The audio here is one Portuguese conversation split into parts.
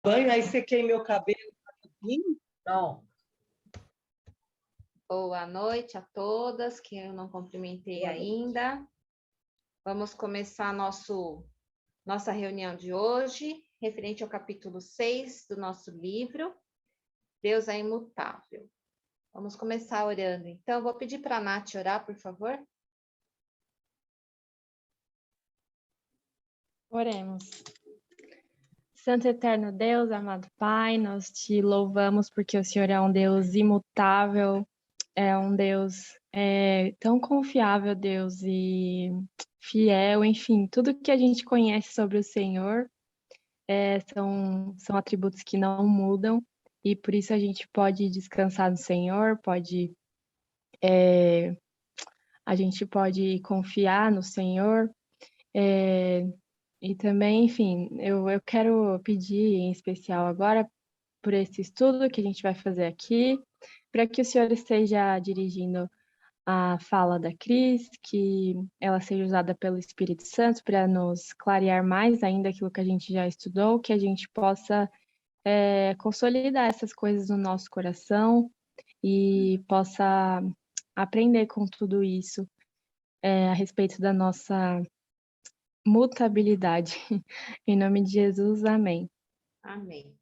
banho, aí sequei meu cabelo. Pronto. Boa noite a todas, que eu não cumprimentei ainda. Vamos começar nossa reunião de hoje, referente ao capítulo 6 do nosso livro, Deus é Imutável. Vamos começar orando. Então, vou pedir para a Nath orar, por favor. Oremos. Santo Eterno Deus, amado Pai, nós te louvamos porque o Senhor é um Deus imutável, é um Deus tão confiável, Deus, e fiel, enfim, tudo que a gente conhece sobre o Senhor são atributos que não mudam, e por isso a gente pode descansar no Senhor, a gente pode confiar no Senhor, e também, enfim, eu quero pedir em especial agora por esse estudo que a gente vai fazer aqui, para que o Senhor esteja dirigindo a fala da Cris, que ela seja usada pelo Espírito Santo para nos clarear mais ainda aquilo que a gente já estudou, que a gente possa consolidar essas coisas no nosso coração e possa aprender com tudo isso a respeito da nossa mutabilidade. Em nome de Jesus, amém. Amém.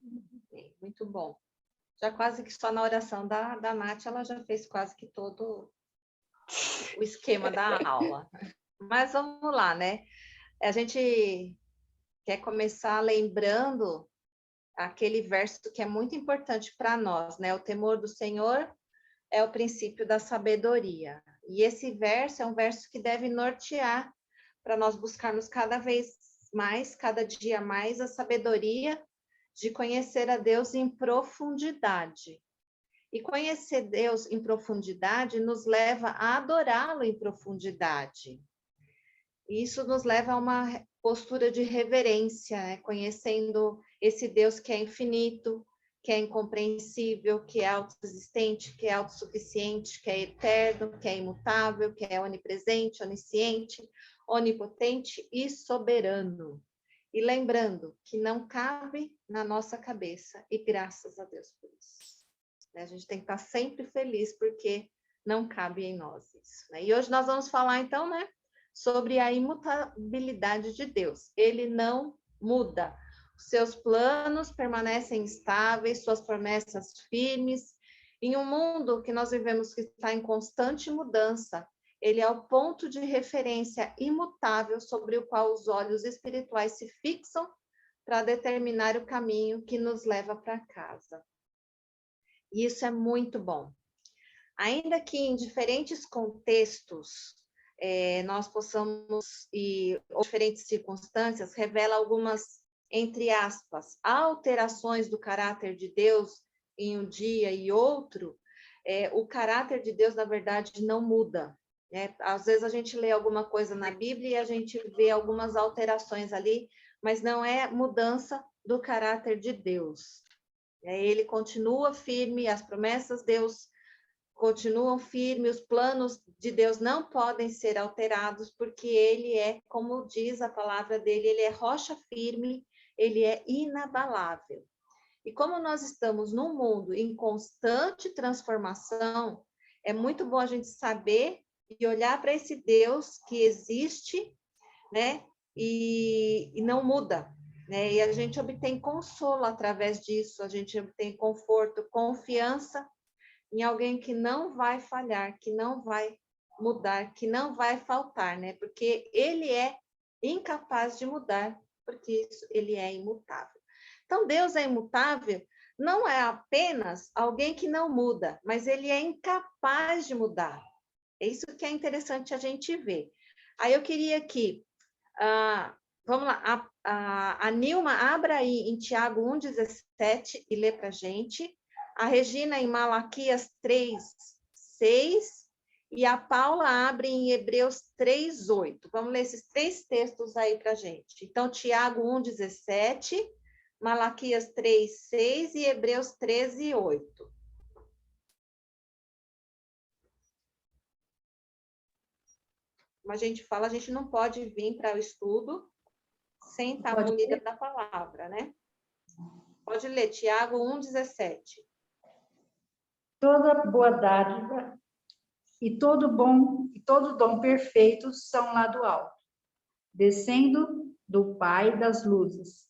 Muito bom. Já quase que só na oração da Nath, ela já fez quase que todo o esquema da aula. Mas vamos lá, né? A gente quer começar lembrando aquele verso que é muito importante para nós, né? O temor do Senhor é o princípio da sabedoria. E esse verso é um verso que deve nortear para nós buscarmos cada vez mais, cada dia mais, a sabedoria de conhecer a Deus em profundidade. E conhecer Deus em profundidade nos leva a adorá-lo em profundidade. Isso nos leva a uma postura de reverência, né? Conhecendo esse Deus que é infinito, que é incompreensível, que é autoexistente, que é autossuficiente, que é eterno, que é imutável, que é onipresente, onisciente, onipotente e soberano. E lembrando que não cabe na nossa cabeça, e graças a Deus por isso. A gente tem que estar sempre feliz, porque não cabe em nós isso, né? E hoje nós vamos falar, então, né, sobre a imutabilidade de Deus. Ele não muda. Seus planos permanecem estáveis, suas promessas firmes. Em um mundo que nós vivemos que está em constante mudança, ele é o ponto de referência imutável sobre o qual os olhos espirituais se fixam para determinar o caminho que nos leva para casa. E isso é muito bom. Ainda que em diferentes contextos nós possamos, ou diferentes circunstâncias, revela algumas, entre aspas, alterações do caráter de Deus em um dia e outro, o caráter de Deus, na verdade, não muda. Às vezes a gente lê alguma coisa na Bíblia e a gente vê algumas alterações ali, mas não é mudança do caráter de Deus. Ele continua firme, as promessas de Deus continuam firmes, os planos de Deus não podem ser alterados, porque ele é, como diz a palavra dele, ele é rocha firme, ele é inabalável. E como nós estamos num mundo em constante transformação, é muito bom a gente saber e olhar para esse Deus que existe, né, e não muda, né, e a gente obtém consolo através disso, a gente obtém conforto, confiança em alguém que não vai falhar, que não vai mudar, que não vai faltar, né? Porque ele é incapaz de mudar, porque ele é imutável. Então, Deus é imutável, não é apenas alguém que não muda, mas ele é incapaz de mudar. É isso que é interessante a gente ver. Aí eu queria que, vamos lá, a Nilma abra aí em Tiago 1,17 e lê para a gente. A Regina em Malaquias 3:6 e a Paula abre em Hebreus 3:8. Vamos ler esses três textos aí para a gente. Então, Tiago 1:17, Malaquias 3:6 e Hebreus 13:8. Como a gente fala, a gente não pode vir para o estudo sem estar munida da palavra, né? Pode ler, Tiago 1,17. Toda boa dádiva e todo dom perfeito são lá do alto, descendo do Pai das luzes,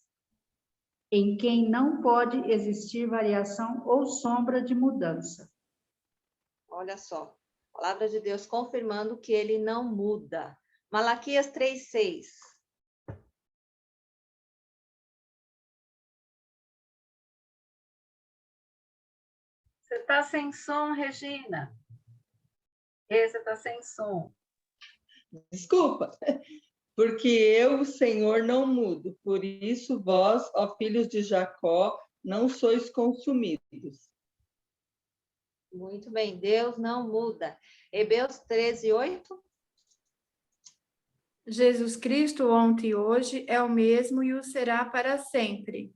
em quem não pode existir variação ou sombra de mudança. Olha só, a palavra de Deus confirmando que ele não muda. Malaquias 3,6. Você está sem som, Regina? Você está sem som. Desculpa, porque eu, o Senhor, não mudo. Por isso, vós, ó filhos de Jacó, não sois consumidos. Muito bem, Deus não muda. Hebreus 13:8. Jesus Cristo, ontem e hoje, é o mesmo e o será para sempre.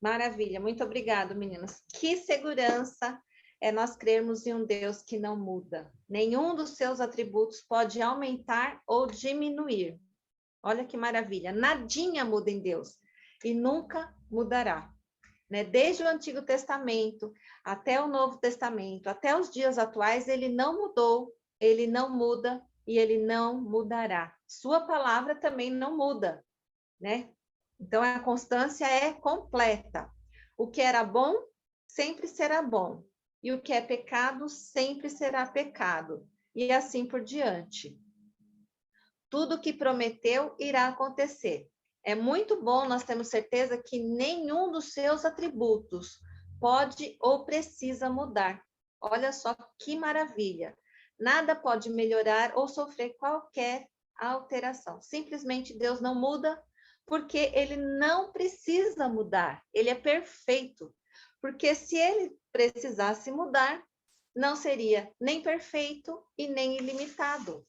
Maravilha, muito obrigado, meninas. Que segurança é nós crermos em um Deus que não muda. Nenhum dos seus atributos pode aumentar ou diminuir. Olha que maravilha. Nadinha muda em Deus e nunca mudará. Né? Desde o Antigo Testamento até o Novo Testamento, até os dias atuais, ele não mudou, ele não muda e ele não mudará. Sua palavra também não muda, né? Então, a constância é completa. O que era bom, sempre será bom. E o que é pecado, sempre será pecado. E assim por diante. Tudo que prometeu irá acontecer. É muito bom nós termos certeza que nenhum dos seus atributos pode ou precisa mudar. Olha só que maravilha. Nada pode melhorar ou sofrer qualquer alteração. Simplesmente Deus não muda, porque ele não precisa mudar, ele é perfeito. Porque se ele precisasse mudar, não seria nem perfeito e nem ilimitado.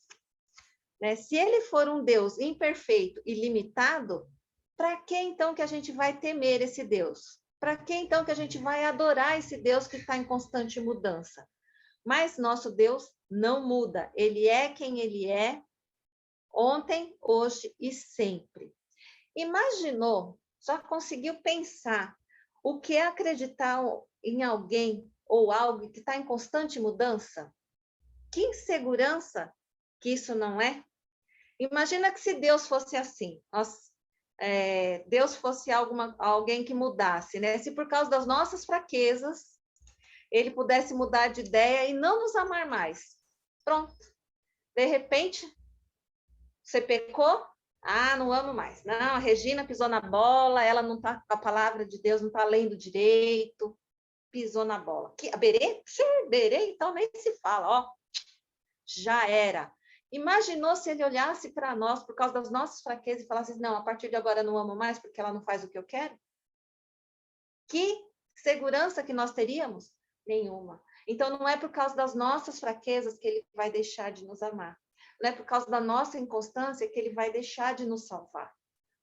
Né? Se ele for um Deus imperfeito e limitado, para que então que a gente vai temer esse Deus? Para que então que a gente vai adorar esse Deus que está em constante mudança? Mas nosso Deus não muda, ele é quem ele é, ontem, hoje e sempre. Imaginou, já conseguiu pensar o que é acreditar em alguém ou algo que está em constante mudança? Que insegurança que isso não é? Imagina que se Deus fosse assim, Deus fosse alguém que mudasse, né? Se por causa das nossas fraquezas, ele pudesse mudar de ideia e não nos amar mais. Pronto. De repente, você pecou, não amo mais. Não, a Regina pisou na bola, ela não está com a palavra de Deus, não está lendo direito, pisou na bola. A Berê? Berê, então nem se fala, ó, já era. Imaginou se ele olhasse para nós por causa das nossas fraquezas e falasse, não, a partir de agora eu não amo mais porque ela não faz o que eu quero? Que segurança que nós teríamos? Nenhuma. Então, não é por causa das nossas fraquezas que ele vai deixar de nos amar. Não é por causa da nossa inconstância que ele vai deixar de nos salvar.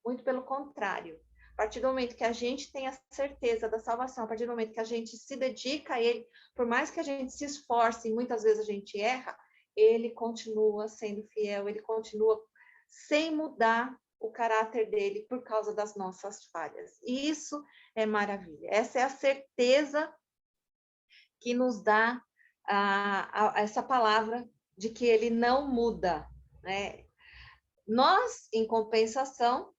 Muito pelo contrário. A partir do momento que a gente tem a certeza da salvação, a partir do momento que a gente se dedica a ele, por mais que a gente se esforce e muitas vezes a gente erra, ele continua sendo fiel, ele continua sem mudar o caráter dele por causa das nossas falhas. E isso é maravilha. Essa é a certeza que nos dá essa palavra de que ele não muda, né? Nós, em compensação,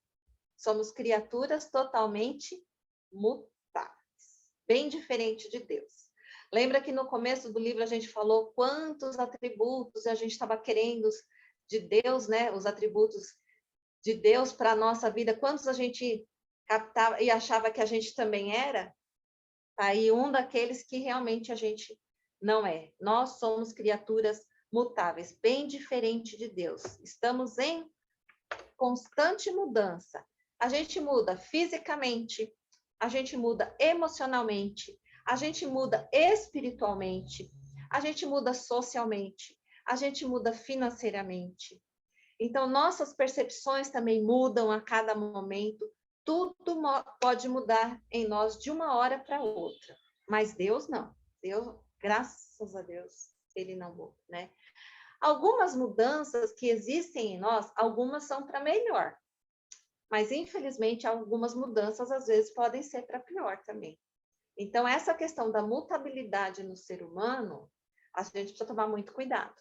somos criaturas totalmente mutáveis, bem diferente de Deus. Lembra que no começo do livro a gente falou quantos atributos a gente estava querendo de Deus, né? Os atributos de Deus para a nossa vida, quantos a gente captava e achava que a gente também era? Aí um daqueles que realmente a gente não é. Nós somos criaturas mutáveis, bem diferente de Deus. Estamos em constante mudança. A gente muda fisicamente, a gente muda emocionalmente, a gente muda espiritualmente, a gente muda socialmente, a gente muda financeiramente. Então, nossas percepções também mudam a cada momento. Tudo pode mudar em nós de uma hora para outra. Mas Deus não. Deus, graças a Deus, ele não muda, né? Algumas mudanças que existem em nós, algumas são para melhor. Mas, infelizmente, algumas mudanças, às vezes, podem ser para pior também. Então, essa questão da mutabilidade no ser humano, a gente precisa tomar muito cuidado.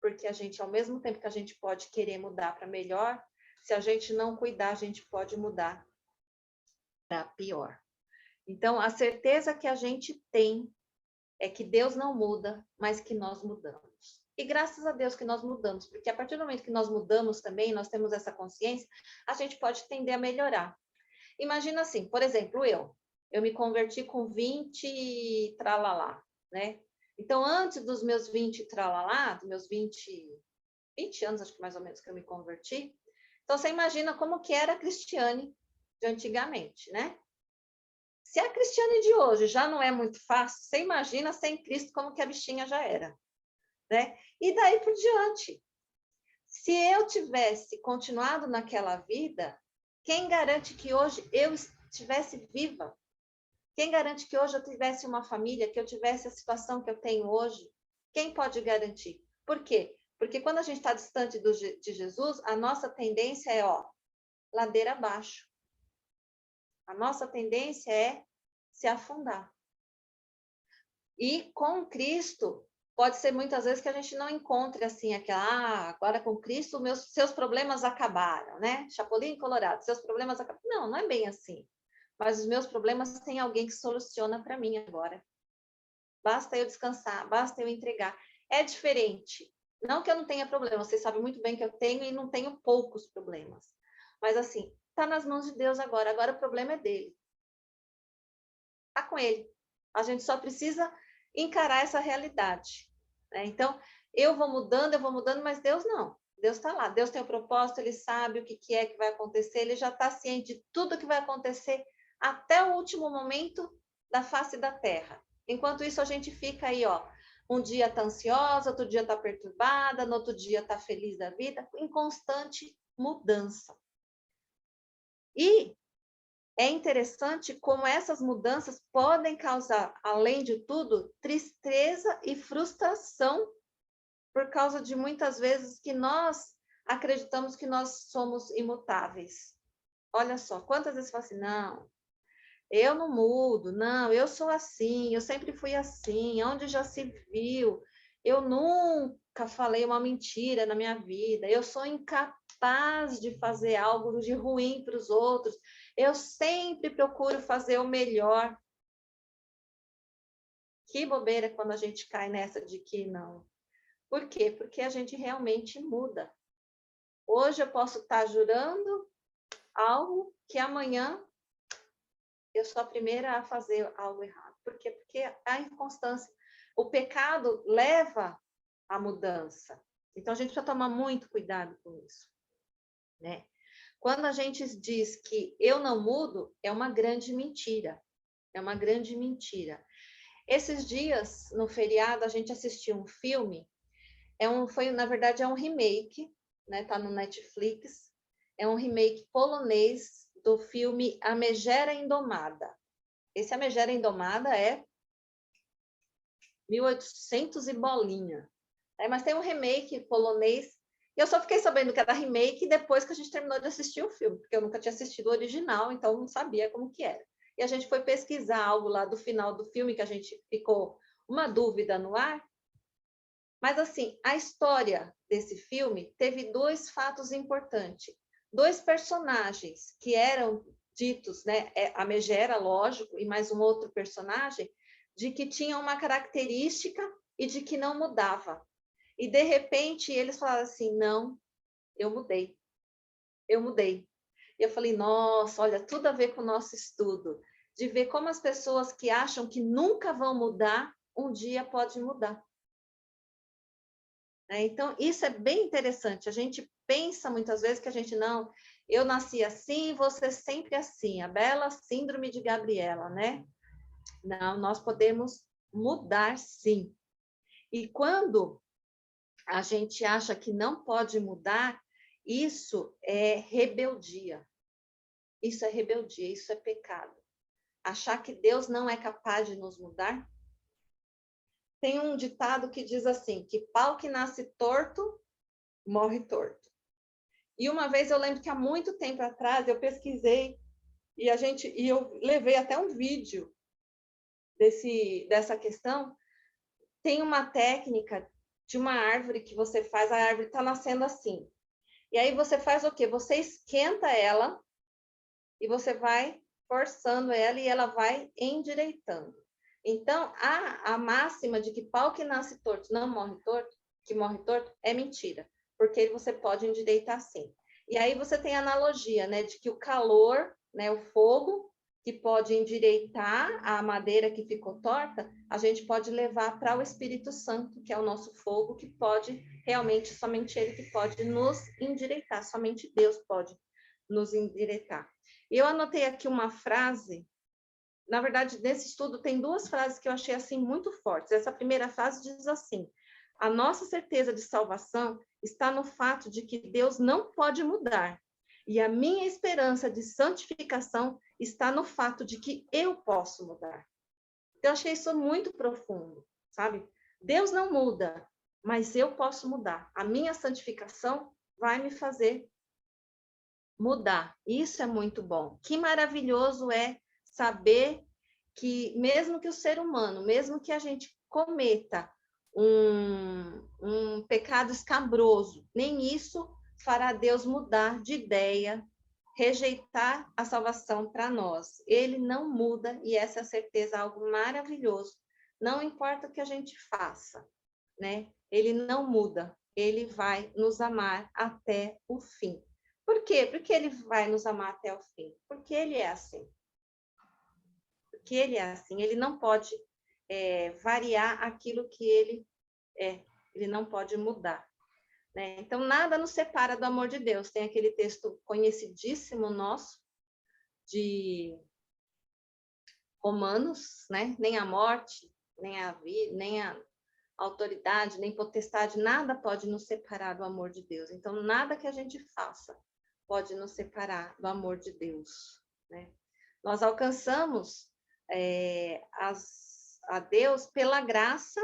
Porque a gente, ao mesmo tempo que a gente pode querer mudar para melhor, se a gente não cuidar, a gente pode mudar para pior. Então, a certeza que a gente tem é que Deus não muda, mas que nós mudamos. E graças a Deus que nós mudamos, porque a partir do momento que nós mudamos também, nós temos essa consciência, a gente pode tender a melhorar. Imagina assim, por exemplo, eu me converti com 20 tralalá, né? Então, antes dos meus 20 tralalá, dos meus 20 anos, acho que mais ou menos, que eu me converti, então você imagina como que era a Cristiane de antigamente, né? Se a Cristiane de hoje já não é muito fácil, você imagina sem Cristo como que a bichinha já era, né? E daí por diante. Se eu tivesse continuado naquela vida, quem garante que hoje eu estivesse viva? Quem garante que hoje eu tivesse uma família, que eu tivesse a situação que eu tenho hoje? Quem pode garantir? Por quê? Porque quando a gente está distante de Jesus, a nossa tendência é, ladeira abaixo. A nossa tendência é se afundar. E com Cristo, pode ser muitas vezes que a gente não encontre assim, agora com Cristo seus problemas acabaram, né? Chapolin Colorado, seus problemas acabaram. Não, não é bem assim. Mas os meus problemas tem alguém que soluciona para mim agora. Basta eu descansar, basta eu entregar. É diferente. Não que eu não tenha problema, vocês sabem muito bem que eu tenho e não tenho poucos problemas. Mas assim, está nas mãos de Deus agora o problema é dele. Está com ele. A gente só precisa encarar essa realidade, né? Então, eu vou mudando, mas Deus não. Deus está lá. Deus tem o propósito, ele sabe o que é que vai acontecer, ele já está ciente de tudo que vai acontecer até o último momento da face da terra. Enquanto isso, a gente fica aí, um dia está ansiosa, outro dia está perturbada, no outro dia está feliz da vida, em constante mudança. E é interessante como essas mudanças podem causar, além de tudo, tristeza e frustração, por causa de muitas vezes que nós acreditamos que nós somos imutáveis. Olha só, quantas vezes fala assim, não, eu não mudo, não, eu sou assim, eu sempre fui assim, onde já se viu, eu nunca falei uma mentira na minha vida, eu sou incapaz de fazer algo de ruim para os outros, eu sempre procuro fazer o melhor. Que bobeira quando a gente cai nessa de que não. Por quê? Porque a gente realmente muda. Hoje eu posso estar jurando algo que amanhã eu sou a primeira a fazer algo errado. Por quê? Porque a inconstância, o pecado leva à mudança. Então a gente precisa tomar muito cuidado com isso, né? Quando a gente diz que eu não mudo, é uma grande mentira. É uma grande mentira. Esses dias, no feriado, a gente assistiu um filme. Na verdade, é um remake, né? Tá no Netflix. É um remake polonês do filme A Megera Indomada. Esse A Megera Indomada é 1800 e bolinha. Mas tem um remake polonês. E eu só fiquei sabendo que era remake depois que a gente terminou de assistir o filme, porque eu nunca tinha assistido o original, então não sabia como que era. E a gente foi pesquisar algo lá do final do filme, que a gente ficou uma dúvida no ar. Mas, assim, a história desse filme teve 2 fatos importantes. 2 personagens que eram ditos, né? A Megera, lógico, e mais um outro personagem, de que tinham uma característica e de que não mudava. E, de repente, eles falaram assim, não, eu mudei. Eu mudei. E eu falei, nossa, olha, tudo a ver com o nosso estudo, de ver como as pessoas que acham que nunca vão mudar, um dia pode mudar. Então, isso é bem interessante. A gente pensa muitas vezes que a gente não, eu nasci assim, você sempre assim, a bela síndrome de Gabriela, né? Não, nós podemos mudar sim. E quando a gente acha que não pode mudar, isso é rebeldia. Isso é rebeldia, isso é pecado. Achar que Deus não é capaz de nos mudar. Tem um ditado que diz assim, que pau que nasce torto, morre torto. E uma vez eu lembro que há muito tempo atrás eu pesquisei e eu levei até um vídeo dessa questão. Tem uma técnica de uma árvore que você faz, a árvore está nascendo assim. E aí você faz o quê? Você esquenta ela e você vai forçando ela e ela vai endireitando. Então, a máxima de que pau que nasce torto não morre torto, que morre torto, é mentira, porque você pode endireitar sim. E aí você tem a analogia, né, de que o calor, né, o fogo, que pode endireitar a madeira que ficou torta, a gente pode levar para o Espírito Santo, que é o nosso fogo, que pode realmente, somente ele que pode nos endireitar, somente Deus pode nos endireitar. Eu anotei aqui uma frase. Na verdade, nesse estudo tem duas frases que eu achei assim muito fortes. Essa primeira frase diz assim: a nossa certeza de salvação está no fato de que Deus não pode mudar. E a minha esperança de santificação está no fato de que eu posso mudar. Então, eu achei isso muito profundo, sabe? Deus não muda, mas eu posso mudar. A minha santificação vai me fazer mudar. Isso é muito bom. Que maravilhoso é saber que, mesmo que o ser humano, mesmo que a gente cometa um pecado escabroso, nem isso fará Deus mudar de ideia, rejeitar a salvação para nós. Ele não muda, e essa é a certeza, algo maravilhoso. Não importa o que a gente faça, né? Ele não muda, ele vai nos amar até o fim. Por quê? Porque ele vai nos amar até o fim. Porque ele é assim. Porque ele é assim. Ele não pode variar aquilo que ele é. Ele não pode mudar. Né? Então, nada nos separa do amor de Deus. Tem aquele texto conhecidíssimo nosso, de Romanos, né? Nem a morte, nem a vida, nem a autoridade, nem potestade, nada pode nos separar do amor de Deus. Então, nada que a gente faça pode nos separar do amor de Deus. Né? Nós alcançamos a Deus pela graça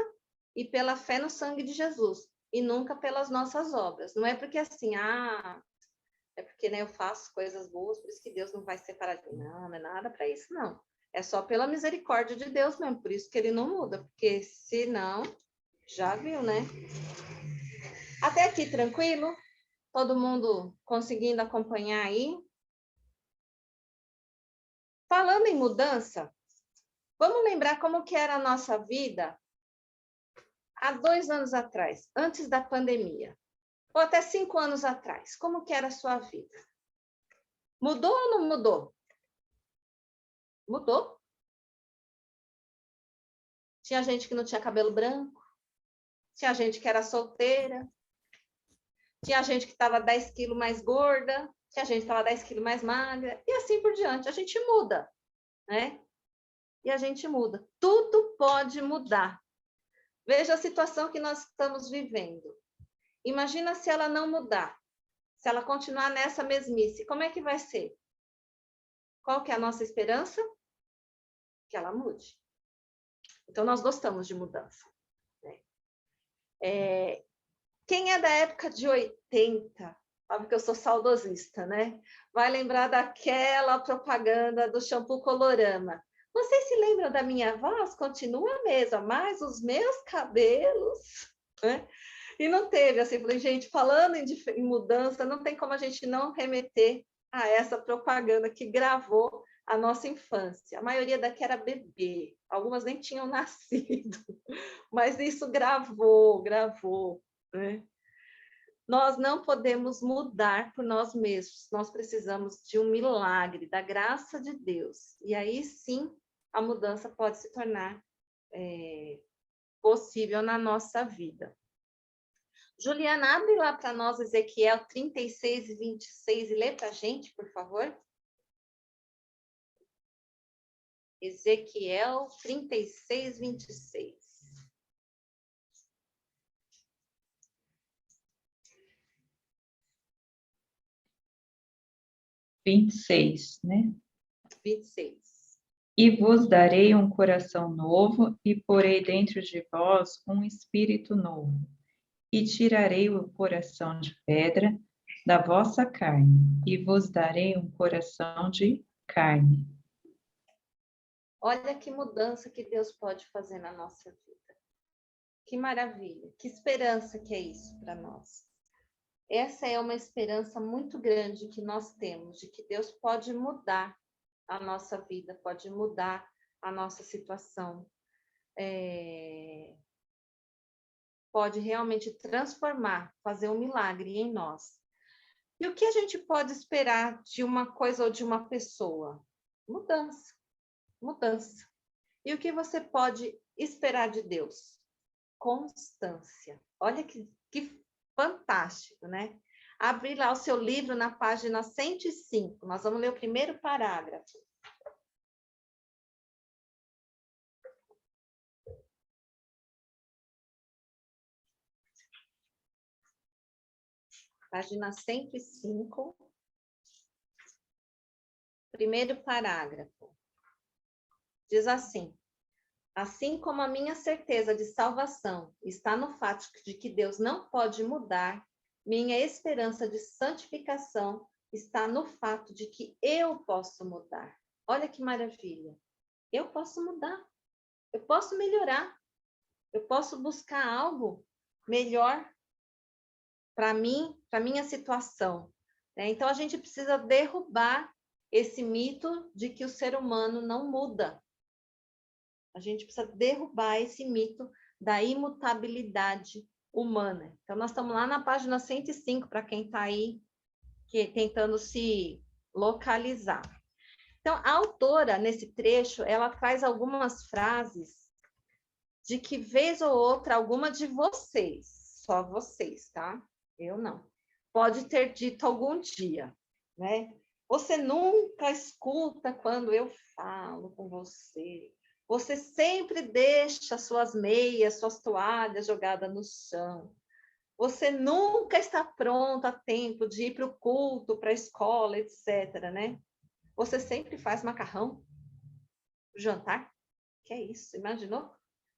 e pela fé no sangue de Jesus, e nunca pelas nossas obras. Não é porque assim, é porque né, eu faço coisas boas, por isso que Deus não vai separar de mim. Não, não é nada para isso, não. É só pela misericórdia de Deus mesmo, por isso que ele não muda, porque se não, já viu, né? Até aqui, tranquilo? Todo mundo conseguindo acompanhar aí? Falando em mudança, vamos lembrar como que era a nossa vida há 2 anos atrás, antes da pandemia, ou até 5 anos atrás. Como que era a sua vida? Mudou ou não mudou? Mudou. Tinha gente que não tinha cabelo branco, tinha gente que era solteira, tinha gente que estava 10 quilos mais gorda, tinha gente que estava 10 quilos mais magra, e assim por diante. A gente muda, né? E a gente muda. Tudo pode mudar. Veja a situação que nós estamos vivendo. Imagina se ela não mudar, se ela continuar nessa mesmice, como é que vai ser? Qual que é a nossa esperança? Que ela mude. Então, nós gostamos de mudança. Né? Quem é da época de 80, sabe que eu sou saudosista, né? Vai lembrar daquela propaganda do shampoo Colorama. Vocês se lembram da minha voz? Continua a mesma, mas os meus cabelos... Né? E não teve, assim, falei, gente, falando em mudança, não tem como a gente não remeter a essa propaganda que gravou a nossa infância. A maioria daqui era bebê, algumas nem tinham nascido, mas isso gravou, né? Nós não podemos mudar por nós mesmos, nós precisamos de um milagre, da graça de Deus. E aí sim, a mudança pode se tornar possível na nossa vida. Juliana, abre lá para nós Ezequiel 36 e 26 e lê para a gente, por favor. Ezequiel 36, 26. né? 26. E vos darei um coração novo, e porei dentro de vós um espírito novo. E tirarei o coração de pedra, da vossa carne, e vos darei um coração de carne. Olha que mudança que Deus pode fazer na nossa vida. Que maravilha, que esperança que é isso para nós. Essa é uma esperança muito grande que nós temos, de que Deus pode mudar a nossa vida, pode mudar a nossa situação. Pode realmente transformar, fazer um milagre em nós. E o que a gente pode esperar de uma coisa ou de uma pessoa? Mudança, mudança. E o que você pode esperar de Deus? Constância. Olha que fantástico, né? Abrir lá o seu livro na página 105. Nós vamos ler o primeiro parágrafo. Página 105. Primeiro parágrafo. Diz assim: assim como a minha certeza de salvação está no fato de que Deus não pode mudar, minha esperança de santificação está no fato de que eu posso mudar. Olha que maravilha. Eu posso mudar. Eu posso melhorar. Eu posso buscar algo melhor para mim, para minha situação. Então, a gente precisa derrubar esse mito de que o ser humano não muda. A gente precisa derrubar esse mito da imutabilidade humana. Então, nós estamos lá na página 105, para quem está aí tentando se localizar. Então, a autora, nesse trecho, ela traz algumas frases de que, vez ou outra, alguma de vocês, só vocês, tá? Eu não. Pode ter dito algum dia, né? Você nunca escuta quando eu falo com você. Você sempre deixa suas meias, suas toalhas jogadas no chão. Você nunca está pronto a tempo de ir para o culto, para a escola, etc., né? Você sempre faz macarrão pro jantar? Que é isso? Imaginou?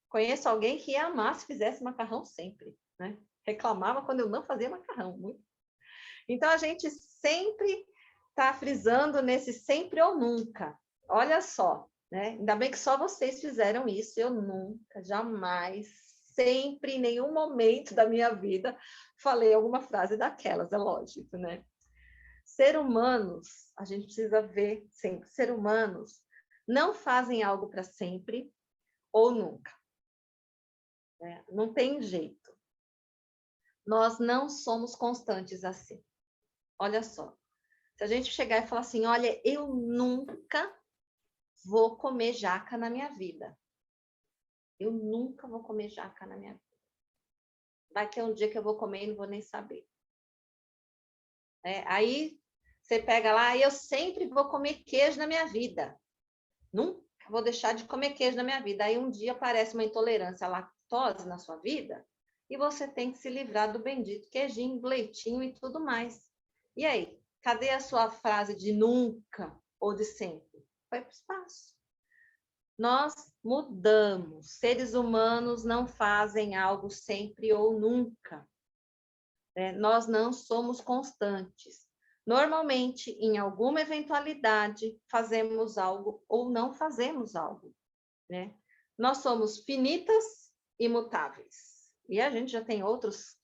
Conheço alguém que ia amar se fizesse macarrão sempre, né? Reclamava quando eu não fazia macarrão. Muito. Então, a gente sempre está frisando nesse sempre ou nunca. Olha só, né? Ainda bem que só vocês fizeram isso. Eu nunca, jamais, sempre, em nenhum momento da minha vida, falei alguma frase daquelas, é lógico, né? Ser humanos, a gente precisa ver sempre, ser humanos não fazem algo para sempre ou nunca. Né? Não tem jeito. Nós não somos constantes assim. Olha só. Se a gente chegar e falar assim, olha, eu nunca vou comer jaca na minha vida. Eu nunca vou comer jaca na minha vida. Vai ter um dia que eu vou comer e não vou nem saber. Aí você pega lá, eu sempre vou comer queijo na minha vida. Nunca vou deixar de comer queijo na minha vida. Aí um dia aparece uma intolerância à lactose na sua vida e você tem que se livrar do bendito queijinho, leitinho e tudo mais. E aí? Cadê a sua frase de nunca ou de sempre? Foi para o espaço. Nós mudamos. Seres humanos não fazem algo sempre ou nunca. Nós não somos constantes. Normalmente, em alguma eventualidade, fazemos algo ou não fazemos algo. Né? Nós somos finitas e imutáveis. E a gente já tem outros,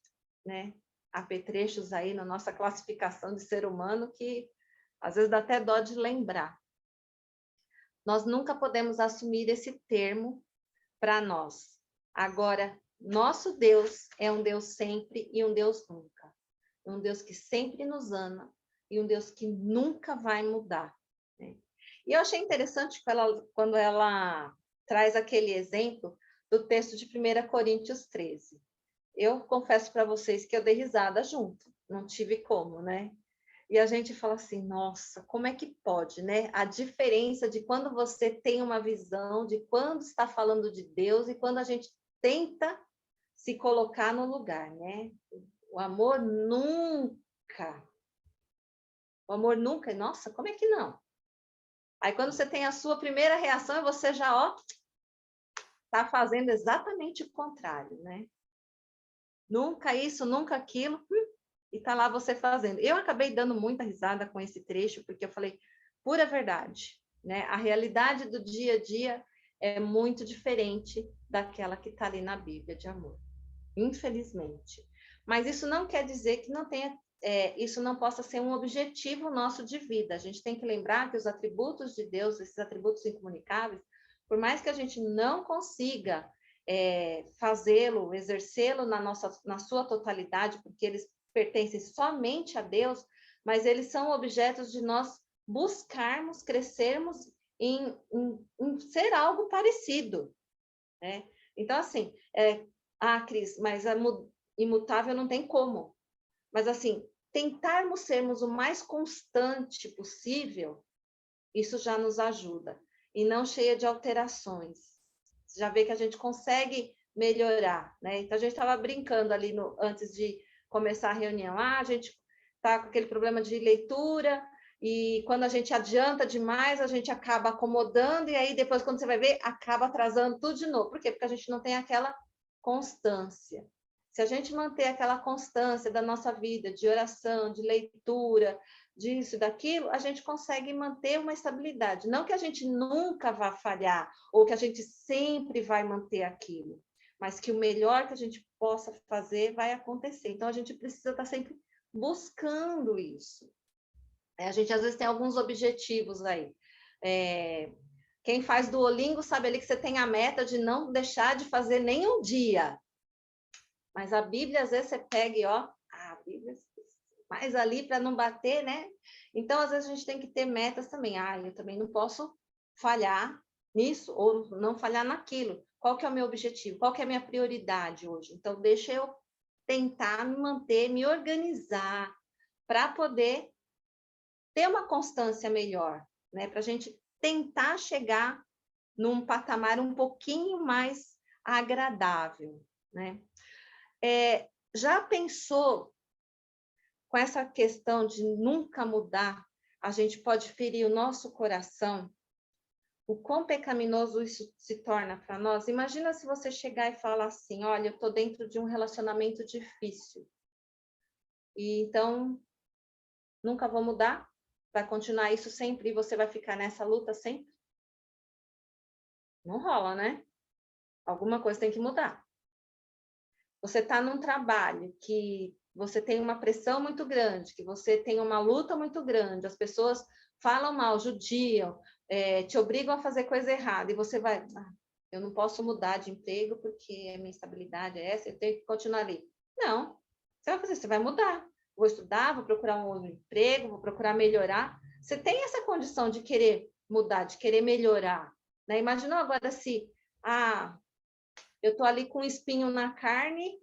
né, apetrechos aí na nossa classificação de ser humano que às vezes dá até dó de lembrar. Nós nunca podemos assumir esse termo para nós. Agora, nosso Deus é um Deus sempre e um Deus nunca. Um Deus que sempre nos ama e um Deus que nunca vai mudar. Né? E eu achei interessante quando ela traz aquele exemplo do texto de 1 Coríntios 13. Eu confesso para vocês que eu dei risada junto, não tive como, né? E a gente fala assim, nossa, como é que pode, né? A diferença de quando você tem uma visão, de quando está falando de Deus e quando a gente tenta se colocar no lugar, né? O amor nunca. O amor nunca, nossa, como é que não? Aí quando você tem a sua primeira reação, você já, ó, tá fazendo exatamente o contrário, né? Nunca isso, nunca aquilo. e tá lá você fazendo. Eu acabei dando muita risada com esse trecho, porque eu falei, pura verdade, né? A realidade do dia a dia é muito diferente daquela que está ali na Bíblia de amor, infelizmente. Mas isso não quer dizer que não tenha, isso não possa ser um objetivo nosso de vida. A gente tem que lembrar que os atributos de Deus, esses atributos incomunicáveis, por mais que a gente não consiga fazê-lo, exercê-lo na sua totalidade, porque eles pertencem somente a Deus, mas eles são objetos de nós buscarmos, crescermos em ser algo parecido, né? Então, assim, Cris, mas imutável não tem como. Mas, assim, tentarmos sermos o mais constante possível, isso já nos ajuda. E não cheia de alterações. Você já vê que a gente consegue melhorar, né? Então, a gente estava brincando ali antes de começar a reunião. A gente está com aquele problema de leitura, e quando a gente adianta demais, a gente acaba acomodando, e aí depois, quando você vai ver, acaba atrasando tudo de novo. Por quê? Porque a gente não tem aquela constância. Se a gente manter aquela constância da nossa vida, de oração, de leitura, disso, daquilo, a gente consegue manter uma estabilidade. Não que a gente nunca vá falhar, ou que a gente sempre vai manter aquilo, mas que o melhor que a gente possa fazer vai acontecer. Então, a gente precisa estar sempre buscando isso. A gente, às vezes, tem alguns objetivos aí. Quem faz Duolingo sabe ali que você tem a meta de não deixar de fazer nenhum dia. Mas a Bíblia, às vezes, você pega e, a Bíblia, mais ali para não bater, né? Então, às vezes, a gente tem que ter metas também. Eu também não posso falhar nisso ou não falhar naquilo. Qual que é o meu objetivo? Qual que é a minha prioridade hoje? Então, deixa eu tentar me manter, me organizar para poder ter uma constância melhor, né? Para a gente tentar chegar num patamar um pouquinho mais agradável, né? Já pensou com essa questão de nunca mudar, a gente pode ferir o nosso coração? O quão pecaminoso isso se torna para nós? Imagina se você chegar e falar assim, olha, eu estou dentro de um relacionamento difícil. E então, nunca vou mudar? Vai continuar isso sempre e você vai ficar nessa luta sempre? Não rola, né? Alguma coisa tem que mudar. Você está num trabalho que você tem uma pressão muito grande, que você tem uma luta muito grande, as pessoas falam mal, judiam, te obrigam a fazer coisa errada, e você vai, eu não posso mudar de emprego porque a minha estabilidade é essa, eu tenho que continuar ali. Não, você vai fazer, você vai mudar. Vou estudar, vou procurar um outro emprego, vou procurar melhorar. Você tem essa condição de querer mudar, de querer melhorar, né? Imaginou agora se, eu estou ali com um espinho na carne,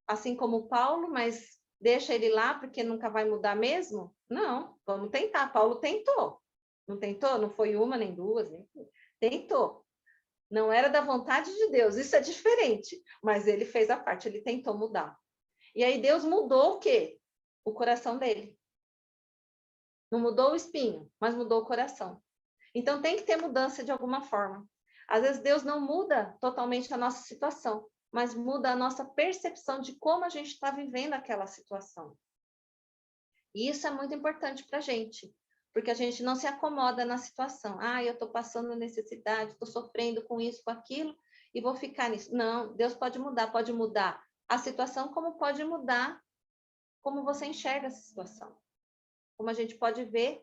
assim como o Paulo, mas deixa ele lá porque nunca vai mudar mesmo? Não, vamos tentar. Paulo tentou. Não tentou? Não foi uma, nem duas, nem... Tentou. Não era da vontade de Deus, isso é diferente. Mas ele fez a parte, ele tentou mudar. E aí Deus mudou o quê? O coração dele. Não mudou o espinho, mas mudou o coração. Então tem que ter mudança de alguma forma. Às vezes Deus não muda totalmente a nossa situação, mas muda a nossa percepção de como a gente está vivendo aquela situação. E isso é muito importante para a gente, porque a gente não se acomoda na situação. Eu estou passando necessidade, estou sofrendo com isso, com aquilo, e vou ficar nisso. Não, Deus pode mudar a situação, como pode mudar como você enxerga essa situação. Como a gente pode ver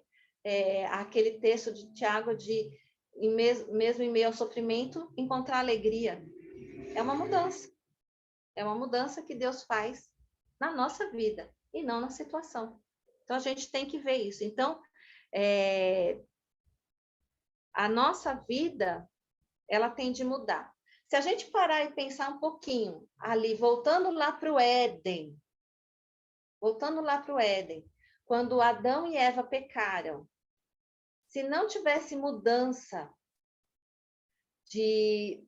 aquele texto de Tiago de mesmo em meio ao sofrimento, encontrar alegria. É uma mudança. É uma mudança que Deus faz na nossa vida e não na situação. Então, a gente tem que ver isso. Então, a nossa vida, ela tem de mudar. Se a gente parar e pensar um pouquinho ali, voltando lá para o Éden, quando Adão e Eva pecaram, se não tivesse mudança de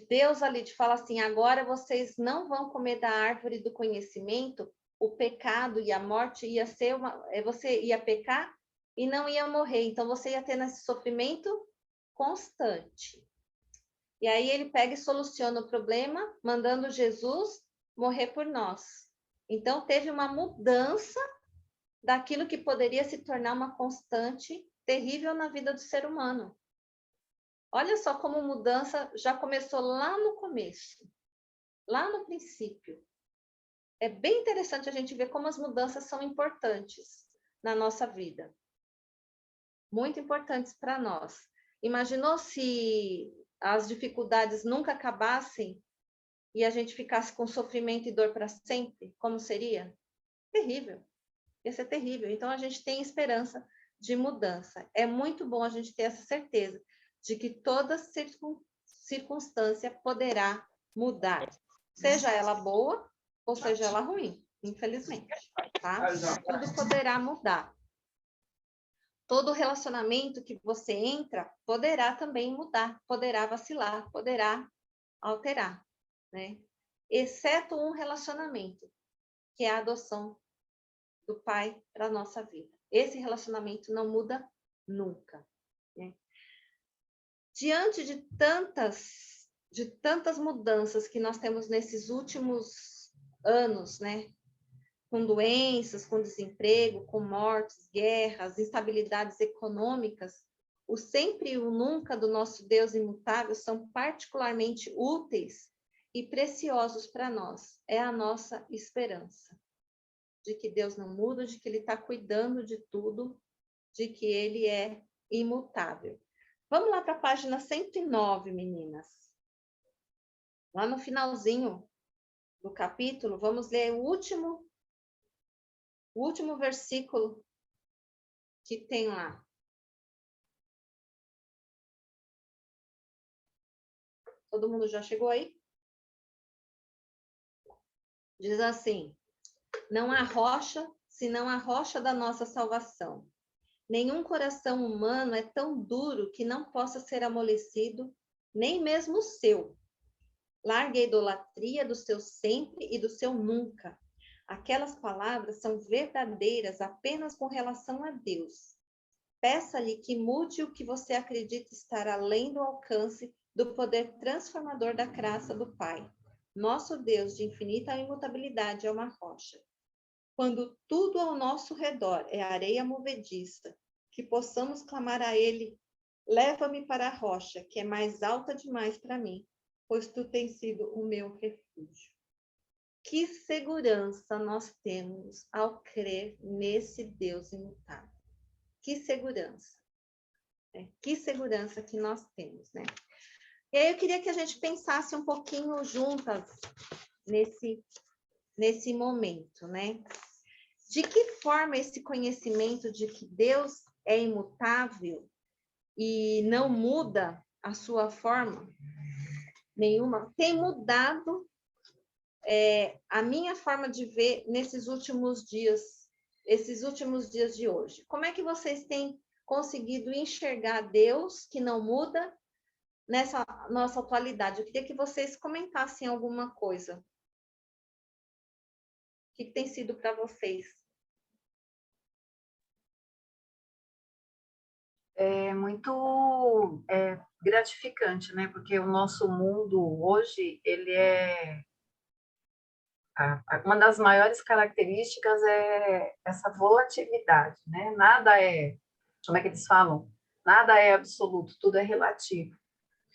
Deus ali, de falar assim, agora vocês não vão comer da árvore do conhecimento, o pecado e a morte ia ser você ia pecar e não ia morrer, então você ia ter esse sofrimento constante. E aí ele pega e soluciona o problema, mandando Jesus morrer por nós. Então, teve uma mudança daquilo que poderia se tornar uma constante terrível na vida do ser humano. Olha só como mudança já começou lá no começo, lá no princípio. É bem interessante a gente ver como as mudanças são importantes na nossa vida. Muito importantes para nós. Imaginou se as dificuldades nunca acabassem e a gente ficasse com sofrimento e dor para sempre? Como seria? Terrível. Ia ser terrível. Então, a gente tem esperança de mudança. É muito bom a gente ter essa certeza de que toda circunstância poderá mudar. Seja ela boa ou seja ela ruim, infelizmente. Tá? Tudo poderá mudar. Todo relacionamento que você entra poderá também mudar, poderá vacilar, poderá alterar, né? Exceto um relacionamento, que é a adoção do pai para a nossa vida. Esse relacionamento não muda nunca, né? Diante de tantas mudanças que nós temos nesses últimos anos, né? Com doenças, com desemprego, com mortes, guerras, instabilidades econômicas, o sempre e o nunca do nosso Deus imutável são particularmente úteis e preciosos para nós. É a nossa esperança de que Deus não muda, de que Ele está cuidando de tudo, de que Ele é imutável. Vamos lá para a página 109, meninas. Lá no finalzinho do capítulo, vamos ler o último versículo que tem lá. Todo mundo já chegou aí? Diz assim: não há rocha senão a rocha da nossa salvação. Nenhum coração humano é tão duro que não possa ser amolecido, nem mesmo o seu. Largue a idolatria do seu sempre e do seu nunca. Aquelas palavras são verdadeiras apenas com relação a Deus. Peça-lhe que mude o que você acredita estar além do alcance do poder transformador da graça do Pai. Nosso Deus de infinita imutabilidade é uma rocha. Quando tudo ao nosso redor é areia movediça, que possamos clamar a Ele: leva-me para a rocha, que é mais alta demais para mim, pois tu tens sido o meu refúgio. Que segurança nós temos ao crer nesse Deus imutável. Que segurança. Né? Que segurança que nós temos, né? E aí eu queria que a gente pensasse um pouquinho juntas nesse momento, né? De que forma esse conhecimento de que Deus é imutável e não muda a sua forma nenhuma, tem mudado a minha forma de ver nesses últimos dias de hoje. Como é que vocês têm conseguido enxergar Deus que não muda nessa nossa atualidade? Eu queria que vocês comentassem alguma coisa. O que tem sido para vocês? É muito gratificante, né? Porque o nosso mundo hoje, ele é... Uma das maiores características é essa volatilidade, né? Nada é... Como é que eles falam? Nada é absoluto, tudo é relativo.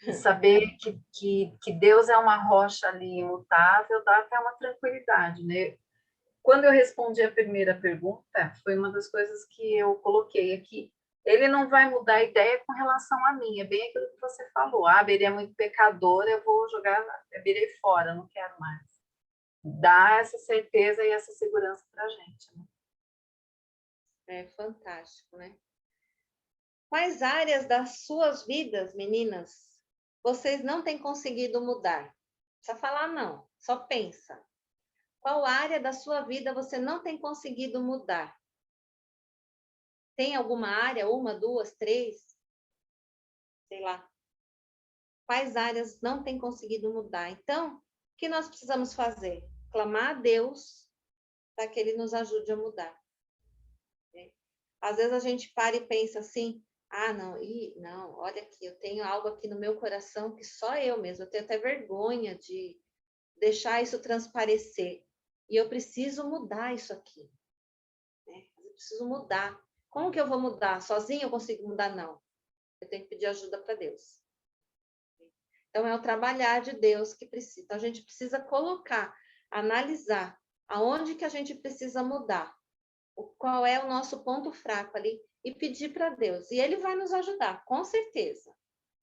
E saber que Deus é uma rocha ali imutável dá até uma tranquilidade, né? Quando eu respondi a primeira pergunta, foi uma das coisas que eu coloquei aqui. Ele não vai mudar a ideia com relação a mim, é bem aquilo que você falou. Ah, Berê é muito pecadora, eu vou jogar a Berê fora, não quero mais. Dá essa certeza e essa segurança para a gente. Né? É fantástico, né? Quais áreas das suas vidas, meninas, vocês não têm conseguido mudar? Não precisa falar não, só pensa. Qual área da sua vida você não tem conseguido mudar? Tem alguma área, uma, duas, três? Sei lá. Quais áreas não tem conseguido mudar? Então, o que nós precisamos fazer? Clamar a Deus para que Ele nos ajude a mudar. Às vezes a gente para e pensa assim: ah, não, olha aqui, eu tenho algo aqui no meu coração que só eu mesmo, eu tenho até vergonha de deixar isso transparecer. e eu preciso mudar isso aqui, né? Eu preciso mudar. Como que eu vou mudar? Sozinha eu consigo mudar? Não. Eu tenho que pedir ajuda para Deus. Então, é o trabalhar de Deus que precisa. Então, a gente precisa colocar, analisar aonde que a gente precisa mudar, qual é o nosso ponto fraco ali, e pedir para Deus. E Ele vai nos ajudar, com certeza.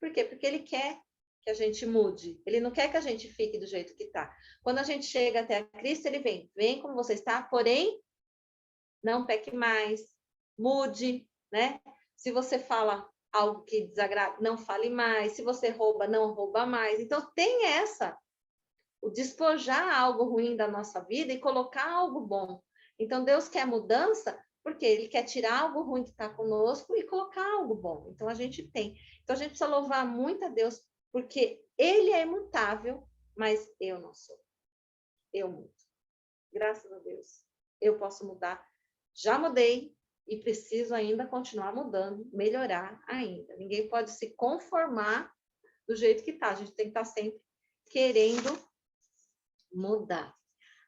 Por quê? Porque Ele quer que a gente mude. Ele não quer que a gente fique do jeito que está. Quando a gente chega até a Cristo, Ele vem como você está, porém, não peque mais, mude, né? Se você fala algo que desagrada, não fale mais. Se você rouba, não rouba mais. Então, tem o despojar algo ruim da nossa vida e colocar algo bom. Então, Deus quer mudança porque Ele quer tirar algo ruim que está conosco e colocar algo bom. Então, a gente tem. Então, a gente precisa louvar muito a Deus porque Ele é imutável, mas eu não sou. Eu mudo. Graças a Deus. Eu posso mudar. Já mudei e preciso ainda continuar mudando, melhorar ainda. Ninguém pode se conformar do jeito que está. A gente tem que estar sempre querendo mudar.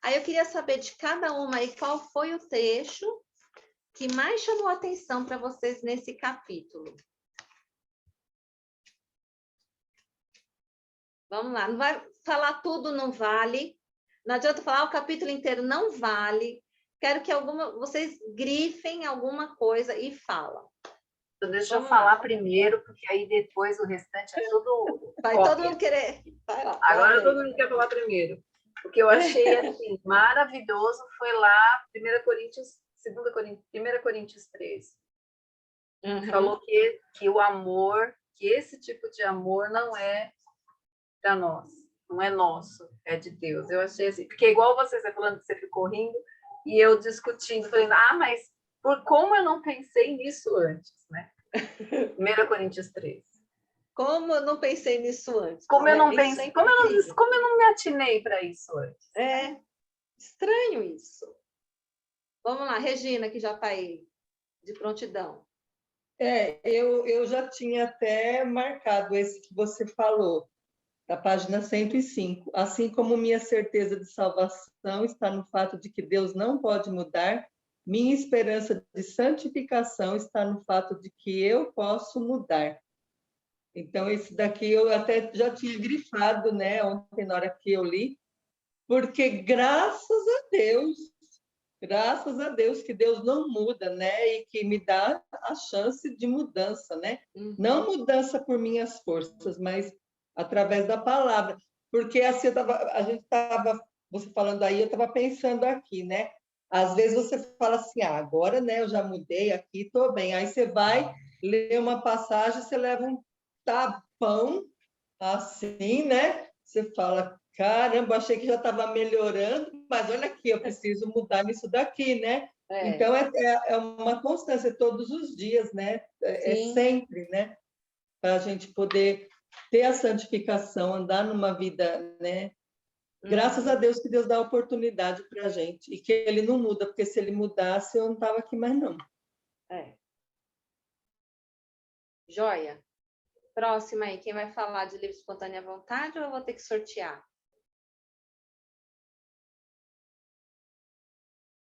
Aí eu queria saber de cada uma aí qual foi o trecho que mais chamou a atenção para vocês nesse capítulo. Vamos lá, não vai falar tudo, não vale. Não adianta falar o capítulo inteiro, não vale. Quero que vocês grifem alguma coisa e falam. Então, deixa eu falar primeiro, porque aí depois o restante é tudo. Vai cópia. todo mundo querer. Vai lá, Agora todo mundo quer falar primeiro. O que eu achei assim, maravilhoso foi lá 1 Coríntios 13. Uhum. Falou que o amor, que esse tipo de amor não é para nós, não é nosso, é de Deus. Eu achei assim, porque igual você falando que você ficou rindo, e eu discutindo, falando, mas como eu não pensei nisso antes, né? 1 Coríntios 13. Como eu não pensei nisso antes? Como eu né? não pensei, como eu não me atinei para isso antes? É estranho isso. Vamos lá, Regina, que já está aí de prontidão. Eu já tinha até marcado esse que você falou, da página 105. Assim como minha certeza de salvação está no fato de que Deus não pode mudar, minha esperança de santificação está no fato de que eu posso mudar. Então, esse daqui eu até já tinha grifado, né, ontem na hora que eu li, porque graças a Deus que Deus não muda, né, e que me dá a chance de mudança, né? Uhum. Não mudança por minhas forças, mas através da palavra. Porque assim, você falando aí, eu estava pensando aqui, né? Às vezes você fala assim, agora, né, eu já mudei aqui, estou bem. Aí você vai ler uma passagem, você leva um tapão, assim, né? Você fala, caramba, achei que já estava melhorando, mas olha aqui, eu preciso mudar nisso daqui, né? Então, é uma constância todos os dias, né? É sempre, né? Para a gente poder ter a santificação, andar numa vida, né? Graças a Deus que Deus dá oportunidade para a gente e que Ele não muda, porque se Ele mudasse, eu não estava aqui mais, não. Joia. Próxima aí, quem vai falar de livre espontânea vontade ou eu vou ter que sortear?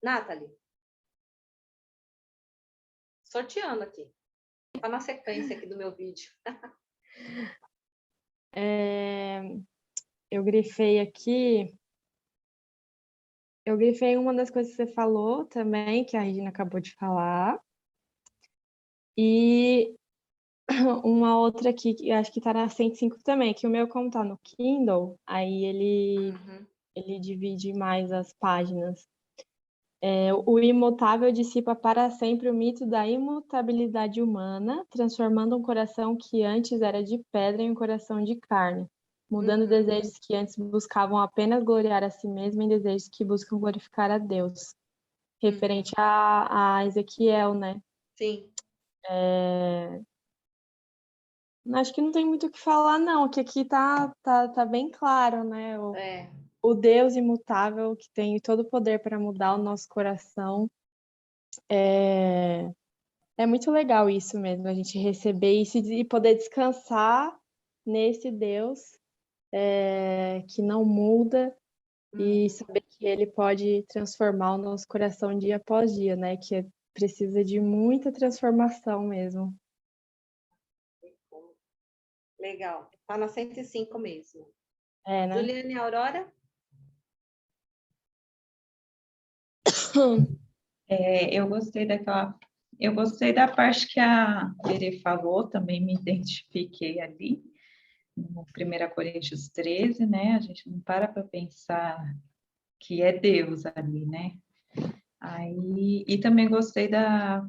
Nathalie. Sorteando aqui. Está na sequência aqui do meu vídeo. Eu grifei aqui. Eu grifei uma das coisas que você falou também, que a Regina acabou de falar. E uma outra aqui, que eu acho que está na 105 também, que o meu, como está no Kindle, aí ele divide mais as páginas. O imutável dissipa para sempre o mito da imutabilidade humana, transformando um coração que antes era de pedra em um coração de carne, mudando desejos que antes buscavam apenas gloriar a si mesmo em desejos que buscam glorificar a Deus. Referente a Ezequiel, né? Sim. Acho que não tem muito o que falar, não, que aqui tá bem claro, né? O Deus imutável que tem todo o poder para mudar o nosso coração. É muito legal isso mesmo, a gente receber isso e poder descansar nesse Deus que não muda e saber que Ele pode transformar o nosso coração dia após dia, né? Que precisa de muita transformação mesmo. Legal. Tá na 105 mesmo. É, né? Juliana e Aurora? Eu gostei da parte que a Tere falou, também me identifiquei ali, no 1 Coríntios 13, né? A gente não para pensar que é Deus ali, né? Aí, e também gostei da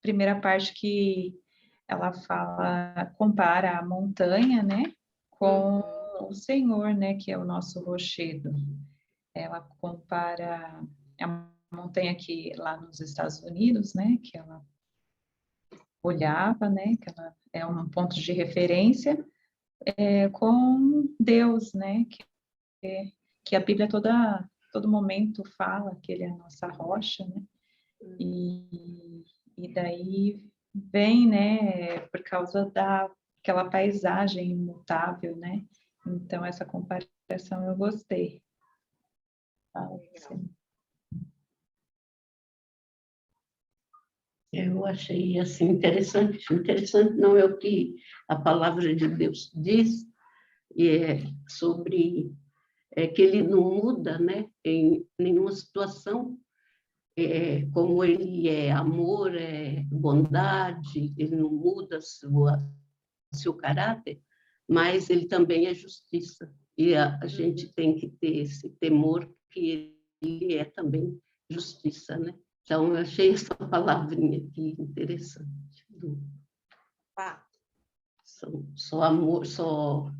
primeira parte que ela fala, compara a montanha, né, com o Senhor, né, que é o nosso rochedo. Ela compara a montanha que lá nos Estados Unidos, né, que ela olhava, né, que ela é um ponto de referência, com Deus, né, que a Bíblia todo momento fala que ele é a nossa rocha, né, e daí vem, né, por causa daquela paisagem imutável, né, então essa comparação eu gostei. Eu achei assim interessante. Interessante não é o que a palavra de Deus diz, e é sobre que ele não muda, né, em nenhuma situação, como ele é amor, é bondade, ele não muda seu caráter, mas ele também é justiça. E a gente tem que ter esse temor que ele é também justiça, né? Então, eu achei essa palavrinha aqui interessante. Só amor,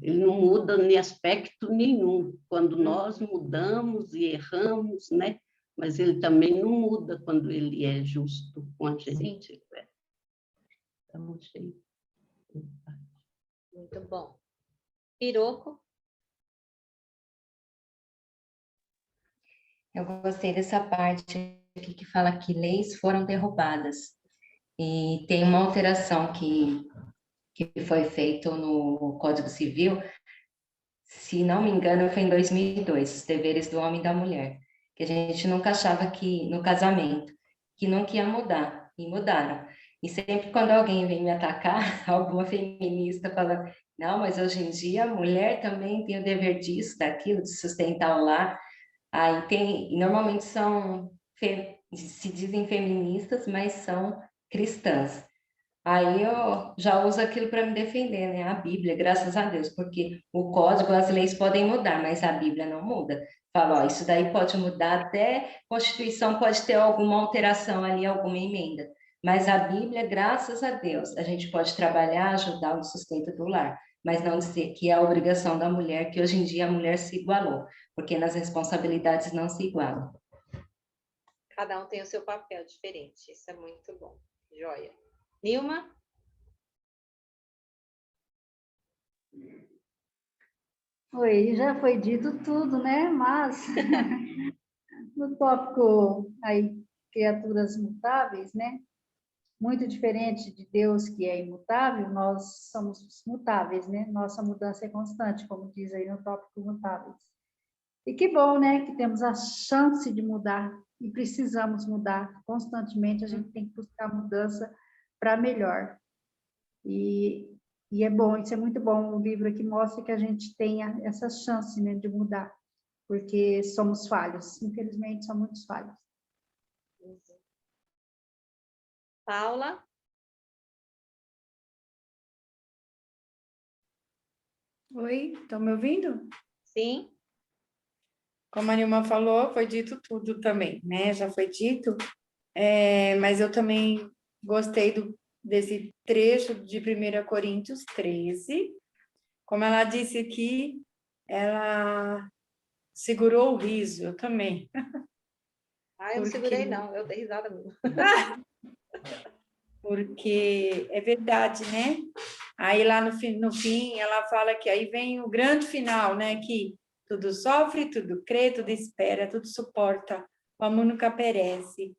ele não muda em aspecto nenhum. Quando nós mudamos e erramos, né? Mas ele também não muda quando ele é justo com a gente. Né? Então, achei. Muito bom. Piroco? Eu gostei dessa parte aqui que fala que leis foram derrubadas. E tem uma alteração que foi feita no Código Civil, se não me engano, foi em 2002, os deveres do homem e da mulher, que a gente nunca achava que, no casamento, que nunca ia mudar, e mudaram. E sempre quando alguém vem me atacar, alguma feminista fala, não, mas hoje em dia a mulher também tem o dever disso, daquilo, de sustentar o lar. Aí tem, normalmente se dizem feministas, mas são cristãs. Aí eu já uso aquilo para me defender, né? A Bíblia, graças a Deus, porque o código, as leis podem mudar, mas a Bíblia não muda. Fala, ó, isso daí pode mudar, até Constituição pode ter alguma alteração ali, alguma emenda. Mas a Bíblia, graças a Deus, a gente pode trabalhar, ajudar no sustento do lar, mas não dizer que é a obrigação da mulher, que hoje em dia a mulher se igualou, porque nas responsabilidades não se igualam. Cada um tem o seu papel diferente, isso é muito bom. Joia. Nilma? Oi, já foi dito tudo, né? Mas no tópico aí, criaturas mutáveis, né? Muito diferente de Deus, que é imutável, nós somos mutáveis, né? Nossa mudança é constante, como diz aí no tópico mutáveis. E que bom, né? Que temos a chance de mudar e precisamos mudar constantemente, a gente tem que buscar mudança para melhor. E é bom, isso é muito bom, o livro aqui mostra que a gente tenha essa chance, né, de mudar, porque somos falhos, infelizmente somos muitos falhos. Paula? Oi, estão me ouvindo? Sim. Como a Nilma falou, foi dito tudo também, né? Já foi dito, mas eu também gostei desse trecho de 1 Coríntios 13. Como ela disse aqui, ela segurou o riso, eu também. Ah, eu não segurei, não, eu dei risada mesmo. Porque é verdade, né? Aí lá no fim, ela fala que aí vem o grande final, né? Que tudo sofre, tudo crê, tudo espera, tudo suporta, o amor nunca perece.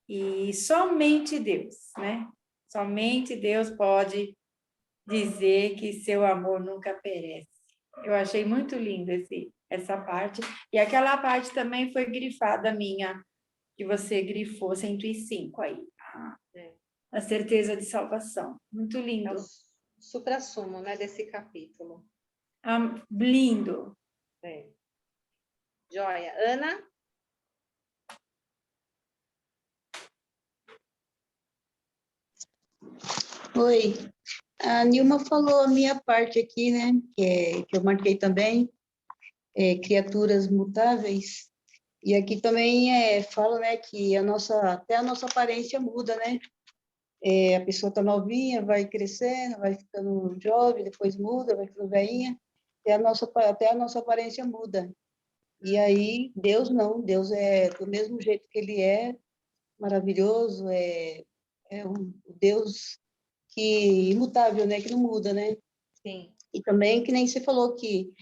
E somente Deus, né? Somente Deus pode dizer que seu amor nunca perece. Eu achei muito lindo essa parte. E aquela parte também foi grifada minha, que você grifou 105 aí. A certeza de salvação. Muito É lindo. o suprassumo, né, desse capítulo. Lindo. É. Joia. Ana? Oi, a Nilma falou a minha parte aqui, né, que eu marquei também, criaturas mutáveis, e aqui também fala, né, que até a nossa aparência muda, né, a pessoa tá novinha, vai crescendo, vai ficando jovem, depois muda, vai ficando velhinha, até a nossa aparência muda. E aí, Deus não, Deus é do mesmo jeito que Ele é, maravilhoso, é um Deus que imutável, né, que não muda, né? Sim. E também, que nem você falou que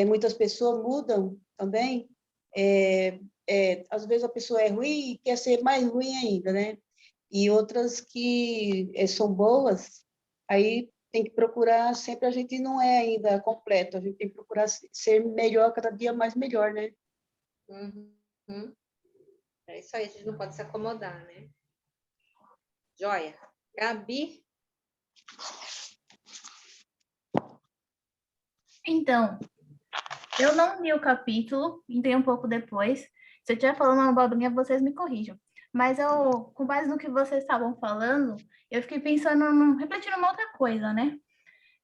muitas pessoas mudam também, às vezes a pessoa é ruim e quer ser mais ruim ainda, né? E outras que são boas, aí tem que procurar, sempre a gente não é ainda completo, a gente tem que procurar ser melhor, cada dia mais melhor, né? Uhum. É isso aí, a gente não pode se acomodar, né? Joia. Gabi? Então, eu não li o capítulo, entrei um pouco depois. Se eu estiver falando uma abobrinha, vocês me corrijam. Mas eu, com base no que vocês estavam falando, eu fiquei pensando, refletindo uma outra coisa, né?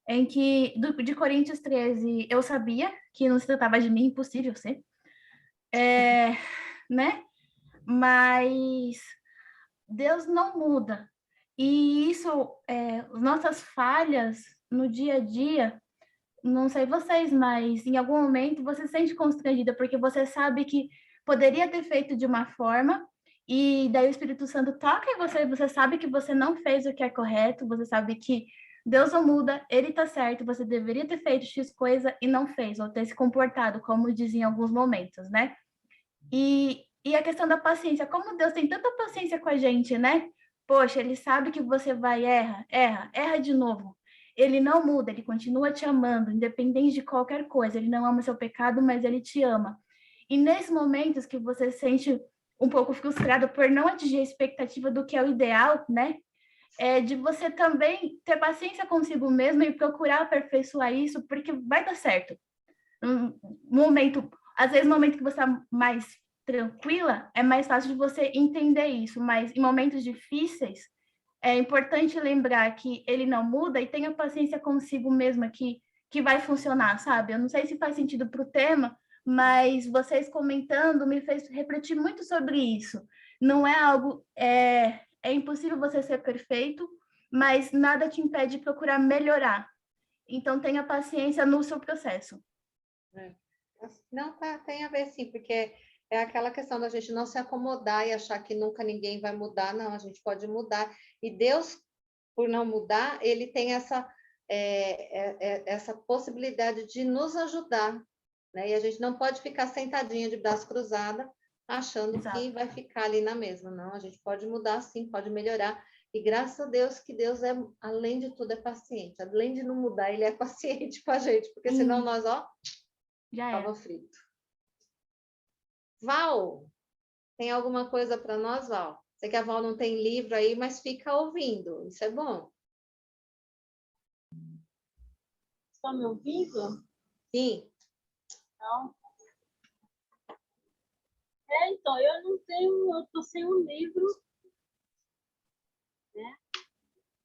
Em que, de Coríntios 13, eu sabia que não se tratava de mim, impossível ser, né? Mas Deus não muda. E isso, nossas falhas no dia a dia, não sei vocês, mas em algum momento você se sente constrangida, porque você sabe que poderia ter feito de uma forma, e daí o Espírito Santo toca em você, você sabe que você não fez o que é correto, você sabe que Deus não muda, Ele está certo, você deveria ter feito X coisa e não fez, ou ter se comportado, como dizia em alguns momentos, né? E a questão da paciência, como Deus tem tanta paciência com a gente, né? Poxa, Ele sabe que você vai, erra de novo. Ele não muda, Ele continua te amando, independente de qualquer coisa. Ele não ama seu pecado, mas Ele te ama. E nesses momentos que você se sente um pouco frustrado por não atingir a expectativa do que é o ideal, né? De você também ter paciência consigo mesmo e procurar aperfeiçoar isso, porque vai dar certo. Às vezes, no momento que você está mais tranquila, é mais fácil de você entender isso, mas em momentos difíceis, é importante lembrar que ele não muda e tenha paciência consigo mesma que vai funcionar, sabe? Eu não sei se faz sentido para o tema, mas vocês comentando me fez refletir muito sobre isso. Não é algo... É impossível você ser perfeito, mas nada te impede de procurar melhorar. Então, tenha paciência no seu processo. Não, tem a ver sim, porque é aquela questão da gente não se acomodar e achar que nunca ninguém vai mudar. Não, a gente pode mudar. E Deus, por não mudar, Ele tem essa possibilidade de nos ajudar, né? E a gente não pode ficar sentadinha de braço cruzado, achando que vai ficar ali na mesma. Não, a gente pode mudar sim, pode melhorar. E graças a Deus que Deus além de tudo, é paciente. Além de não mudar, Ele é paciente com a gente, porque senão nós, já estava frito. Val, tem alguma coisa para nós, Val? Sei que a Val não tem livro aí, mas fica ouvindo. Isso é bom. Estão me ouvindo? Sim. Não. Então, eu não tenho, eu estou sem um livro, né?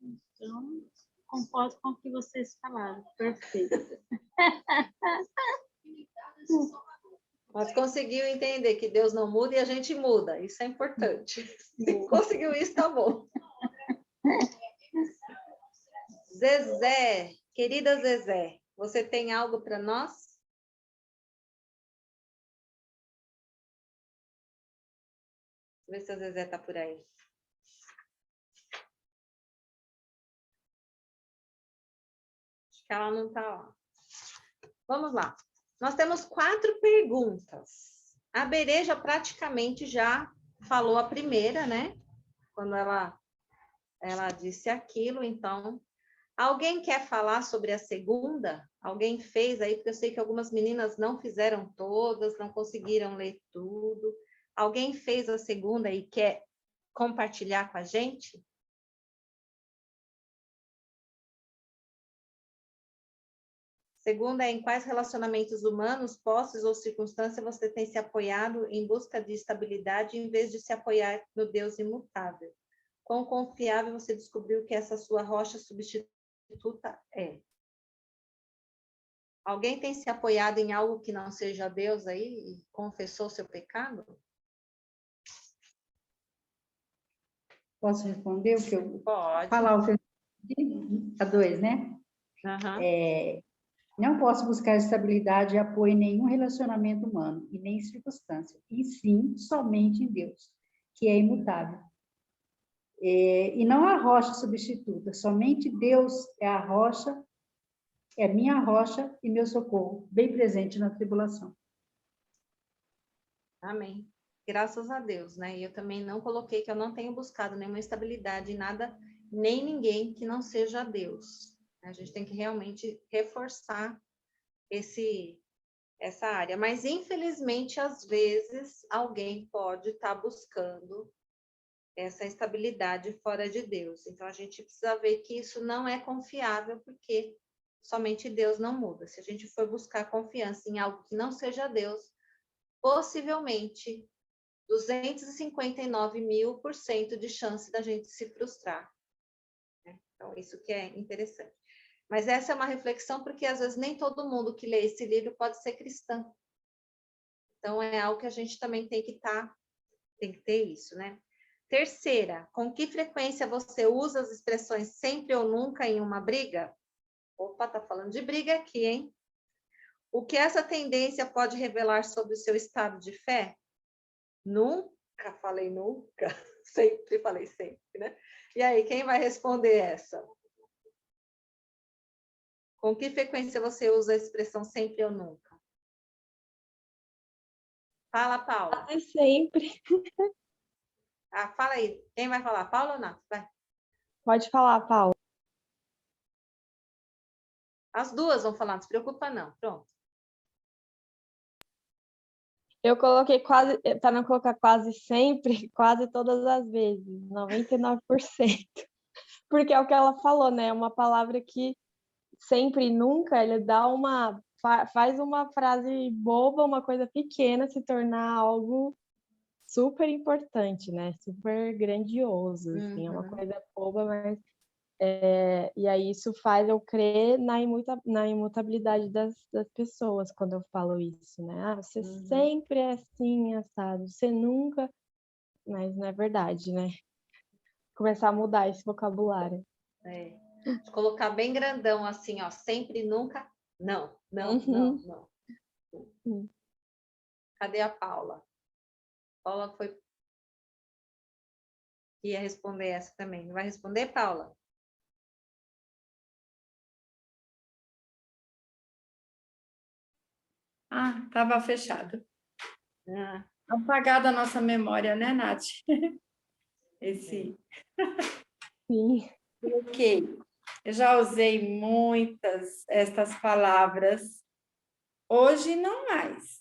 Então, concordo com o que vocês falaram. Perfeito. Mas conseguiu entender que Deus não muda e a gente muda. Isso é importante. Conseguiu isso, tá bom. Zezé, querida Zezé, você tem algo para nós? Deixa eu ver se a Zezé está por aí. Acho que ela não está lá. Vamos lá. Nós temos 4 perguntas. A Bereja praticamente já falou a primeira, né? Quando ela disse aquilo, então Alguém quer falar sobre a segunda? Alguém fez aí? Porque eu sei que algumas meninas não fizeram todas, não conseguiram ler tudo. Alguém fez a segunda e quer compartilhar com a gente? Segunda é em quais relacionamentos humanos, posses ou circunstâncias você tem se apoiado em busca de estabilidade em vez de se apoiar no Deus imutável? Quão confiável você descobriu que essa sua rocha substituta é? Alguém tem se apoiado em algo que não seja Deus aí e confessou seu pecado? Posso responder o que eu... Pode. Falar o que eu... A 2, né? Uhum. Não posso buscar estabilidade e apoio em nenhum relacionamento humano, e nem circunstância, e sim, somente em Deus, que é imutável. E não há rocha substituta, somente Deus é a rocha, é minha rocha e meu socorro, bem presente na tribulação. Amém. Graças a Deus, né? E eu também não coloquei que eu não tenho buscado nenhuma estabilidade em nada, nem ninguém que não seja Deus. A gente tem que realmente reforçar essa área. Mas, infelizmente, às vezes, alguém pode estar buscando essa estabilidade fora de Deus. Então, a gente precisa ver que isso não é confiável, porque somente Deus não muda. Se a gente for buscar confiança em algo que não seja Deus, possivelmente 259.000% de chance da gente se frustrar. Então, isso que é interessante. Mas essa é uma reflexão porque, às vezes, nem todo mundo que lê esse livro pode ser cristão. Então, é algo que a gente também tem que ter isso, né? Terceira, com que frequência você usa as expressões sempre ou nunca em uma briga? Opa, tá falando de briga aqui, hein? O que essa tendência pode revelar sobre o seu estado de fé? Nunca falei nunca, sempre falei sempre, né? E aí, quem vai responder essa? Com que frequência você usa a expressão sempre ou nunca? Fala, Paula. Quase sempre. Ah, fala aí. Quem vai falar? Paula ou Nath? Vai. Pode falar, Paulo. As duas vão falar, não se preocupa não. Pronto. Eu coloquei quase, para não colocar quase sempre, quase todas as vezes, 99%. Porque é o que ela falou, né? É uma palavra que sempre e nunca, ele dá faz uma frase boba, uma coisa pequena, se tornar algo super importante, né? Super grandioso, assim, é uma coisa boba, mas... e aí isso faz eu crer na imutabilidade das pessoas quando eu falo isso, né? Ah, você sempre é assim, assado, você nunca... Mas não é verdade, né? Começar a mudar esse vocabulário. De colocar bem grandão assim, ó, sempre, nunca, não, não, não, não. Cadê a Paula? Paula ia responder essa também. Não vai responder, Paula? Ah, estava fechado. Apagada a nossa memória, né, Nath? Sim. Ok. Eu já usei muitas estas palavras. Hoje, não mais.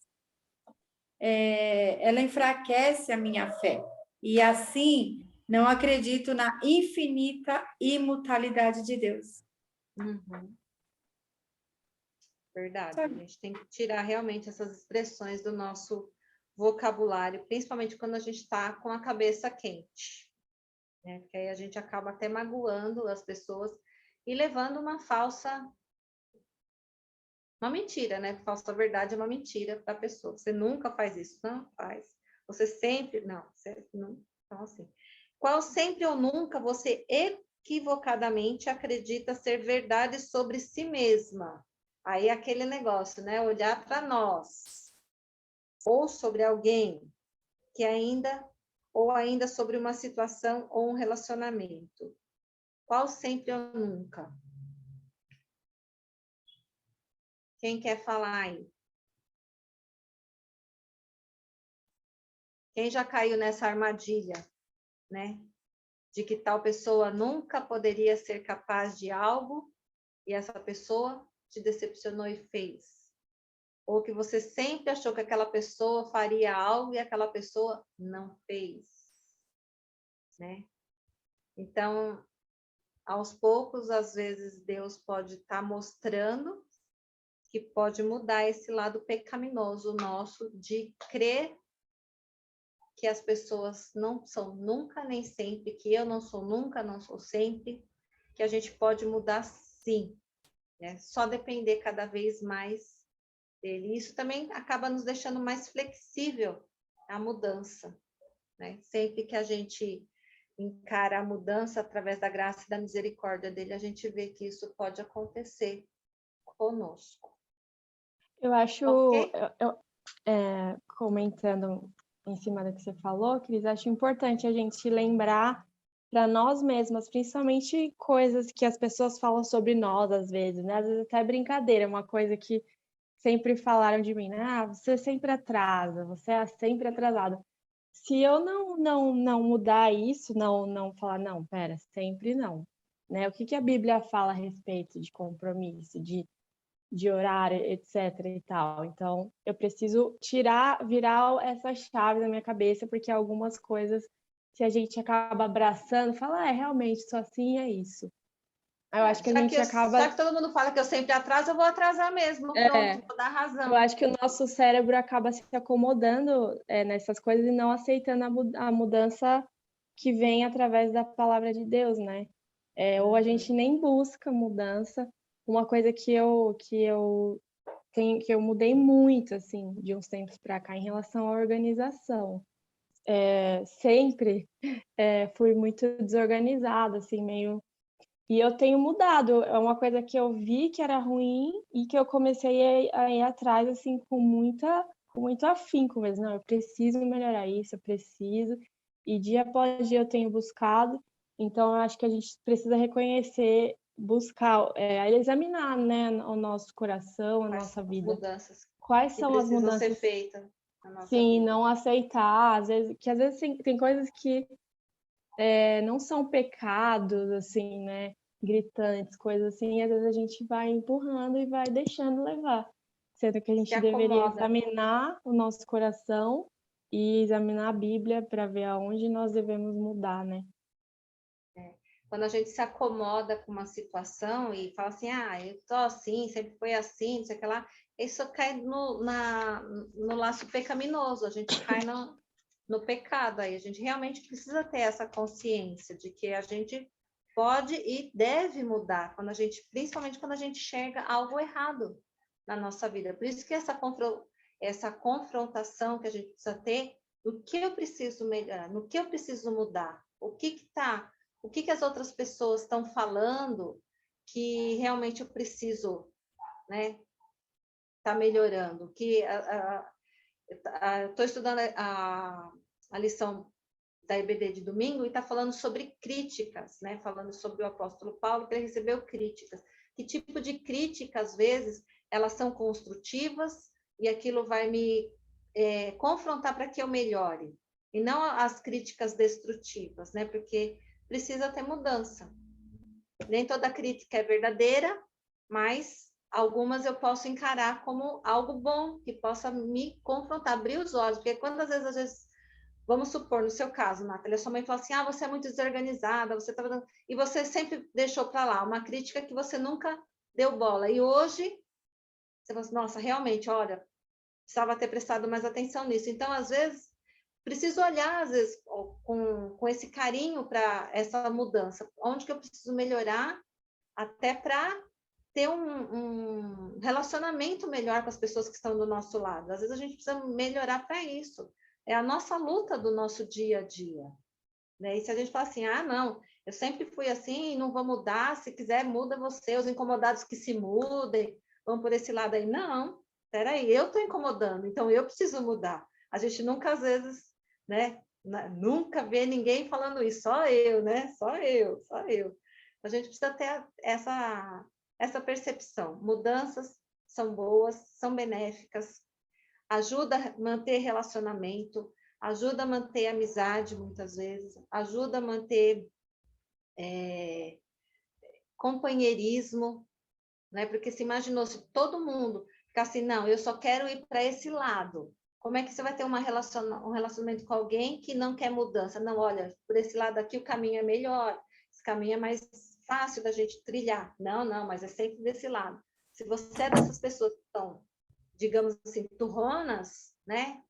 Ela enfraquece a minha fé. E, assim, não acredito na infinita imutabilidade de Deus. Verdade. A gente tem que tirar realmente essas expressões do nosso vocabulário, principalmente quando a gente está com a cabeça quente. Né? Porque aí a gente acaba até magoando as pessoas e levando uma mentira, né? Falsa verdade é uma mentira para a pessoa. Você nunca faz isso, não faz. Você sempre, não, você não. Então, assim, qual sempre ou nunca você equivocadamente acredita ser verdade sobre si mesma? Aí aquele negócio, né? Olhar para nós ou sobre alguém que ainda sobre uma situação ou um relacionamento. Qual sempre ou nunca? Quem quer falar aí? Quem já caiu nessa armadilha, né? de que tal pessoa nunca poderia ser capaz de algo e essa pessoa te decepcionou e fez. Ou que você sempre achou que aquela pessoa faria algo e aquela pessoa não fez, né? Então, aos poucos, às vezes, Deus pode estar mostrando que pode mudar esse lado pecaminoso nosso de crer que as pessoas não são nunca nem sempre, que eu não sou nunca, não sou sempre, que a gente pode mudar sim, né? Só depender cada vez mais dele. Isso também acaba nos deixando mais flexível à mudança, né? Sempre que a gente encara a mudança através da graça e da misericórdia dele, a gente vê que isso pode acontecer conosco. Eu acho, Ok? comentando em cima do que você falou, Cris, acho importante a gente lembrar para nós mesmas, principalmente coisas que as pessoas falam sobre nós às vezes, né? Às vezes até brincadeira, uma coisa que sempre falaram de mim, né? Ah, você sempre atrasa, você é sempre atrasado. Se eu não mudar isso, não falar, não, pera, sempre não, né? O que a Bíblia fala a respeito de compromisso, de horário, etc e tal. Então, eu preciso virar essa chave da minha cabeça, porque algumas coisas, se a gente acaba abraçando, fala, realmente, sou assim, é isso. Eu acho que a gente acaba... Já que todo mundo fala que eu sempre atraso, eu vou atrasar mesmo, pronto, vou dar razão. Eu acho que o nosso cérebro acaba se acomodando nessas coisas e não aceitando a mudança que vem através da palavra de Deus, né? Ou a gente nem busca mudança. Uma coisa que eu mudei muito, assim, de uns tempos para cá, em relação à organização. Sempre fui muito desorganizada, assim, meio... E eu tenho mudado, é uma coisa que eu vi que era ruim e que eu comecei a ir atrás, assim, com muito afinco mesmo. Não, eu preciso melhorar isso, eu preciso. E dia após dia eu tenho buscado. Então, eu acho que a gente precisa reconhecer, buscar, examinar, né, o nosso coração, a nossa vida. Mudanças. Quais são as mudanças? Precisam ser feitas na nossa Sim, vida. não aceitar. Às vezes tem coisas que não são pecados, assim, né? Gritantes, coisas assim, e às vezes a gente vai empurrando e vai deixando levar. Sendo que a gente deveria examinar o nosso coração e examinar a Bíblia para ver aonde nós devemos mudar, né? Quando a gente se acomoda com uma situação e fala assim, eu tô assim, sempre foi assim, não sei o que lá, isso cai no laço pecaminoso, a gente cai no pecado. Aí a gente realmente precisa ter essa consciência de que a gente pode e deve mudar, principalmente quando a gente enxerga algo errado na nossa vida. Por isso que essa confrontação que a gente precisa ter, no que eu preciso melhorar, no que eu preciso mudar, o que as outras pessoas estão falando que realmente eu preciso, né, tá melhorando. Estou estudando a lição da EBD de domingo e está falando sobre críticas, né? Falando sobre o apóstolo Paulo, que ele recebeu críticas. Que tipo de crítica, às vezes, elas são construtivas e aquilo vai me confrontar para que eu melhore. E não as críticas destrutivas, né? Porque precisa ter mudança. Nem toda crítica é verdadeira, mas algumas eu posso encarar como algo bom, que possa me confrontar, abrir os olhos. Porque quantas vezes, vamos supor, no seu caso, Nathalie, a sua mãe fala assim, você é muito desorganizada, e você sempre deixou para lá uma crítica que você nunca deu bola. E hoje, você fala assim, nossa, realmente, olha, precisava ter prestado mais atenção nisso. Então, às vezes, preciso olhar, às vezes, com esse carinho para essa mudança. Onde que eu preciso melhorar até para ter um relacionamento melhor com as pessoas que estão do nosso lado. Às vezes a gente precisa melhorar para isso. É a nossa luta do nosso dia a dia. Né? E se a gente fala assim, não, eu sempre fui assim, não vou mudar, se quiser muda você, os incomodados que se mudem, vão por esse lado aí. Não, peraí, eu estou incomodando, então eu preciso mudar. A gente nunca, às vezes, né, nunca vê ninguém falando isso, só eu, né? Só eu. A gente precisa ter essa percepção. Mudanças são boas, são benéficas, ajuda a manter relacionamento, ajuda a manter amizade, muitas vezes, ajuda a manter companheirismo, né? Porque se imaginou se todo mundo ficar assim, não, eu só quero ir para esse lado. Como é que você vai ter um relacionamento com alguém que não quer mudança? Não, olha, por esse lado aqui o caminho é melhor, esse caminho é mais fácil da gente trilhar. Não, mas é sempre desse lado. Se você é dessas pessoas que estão, digamos assim, turronas, né?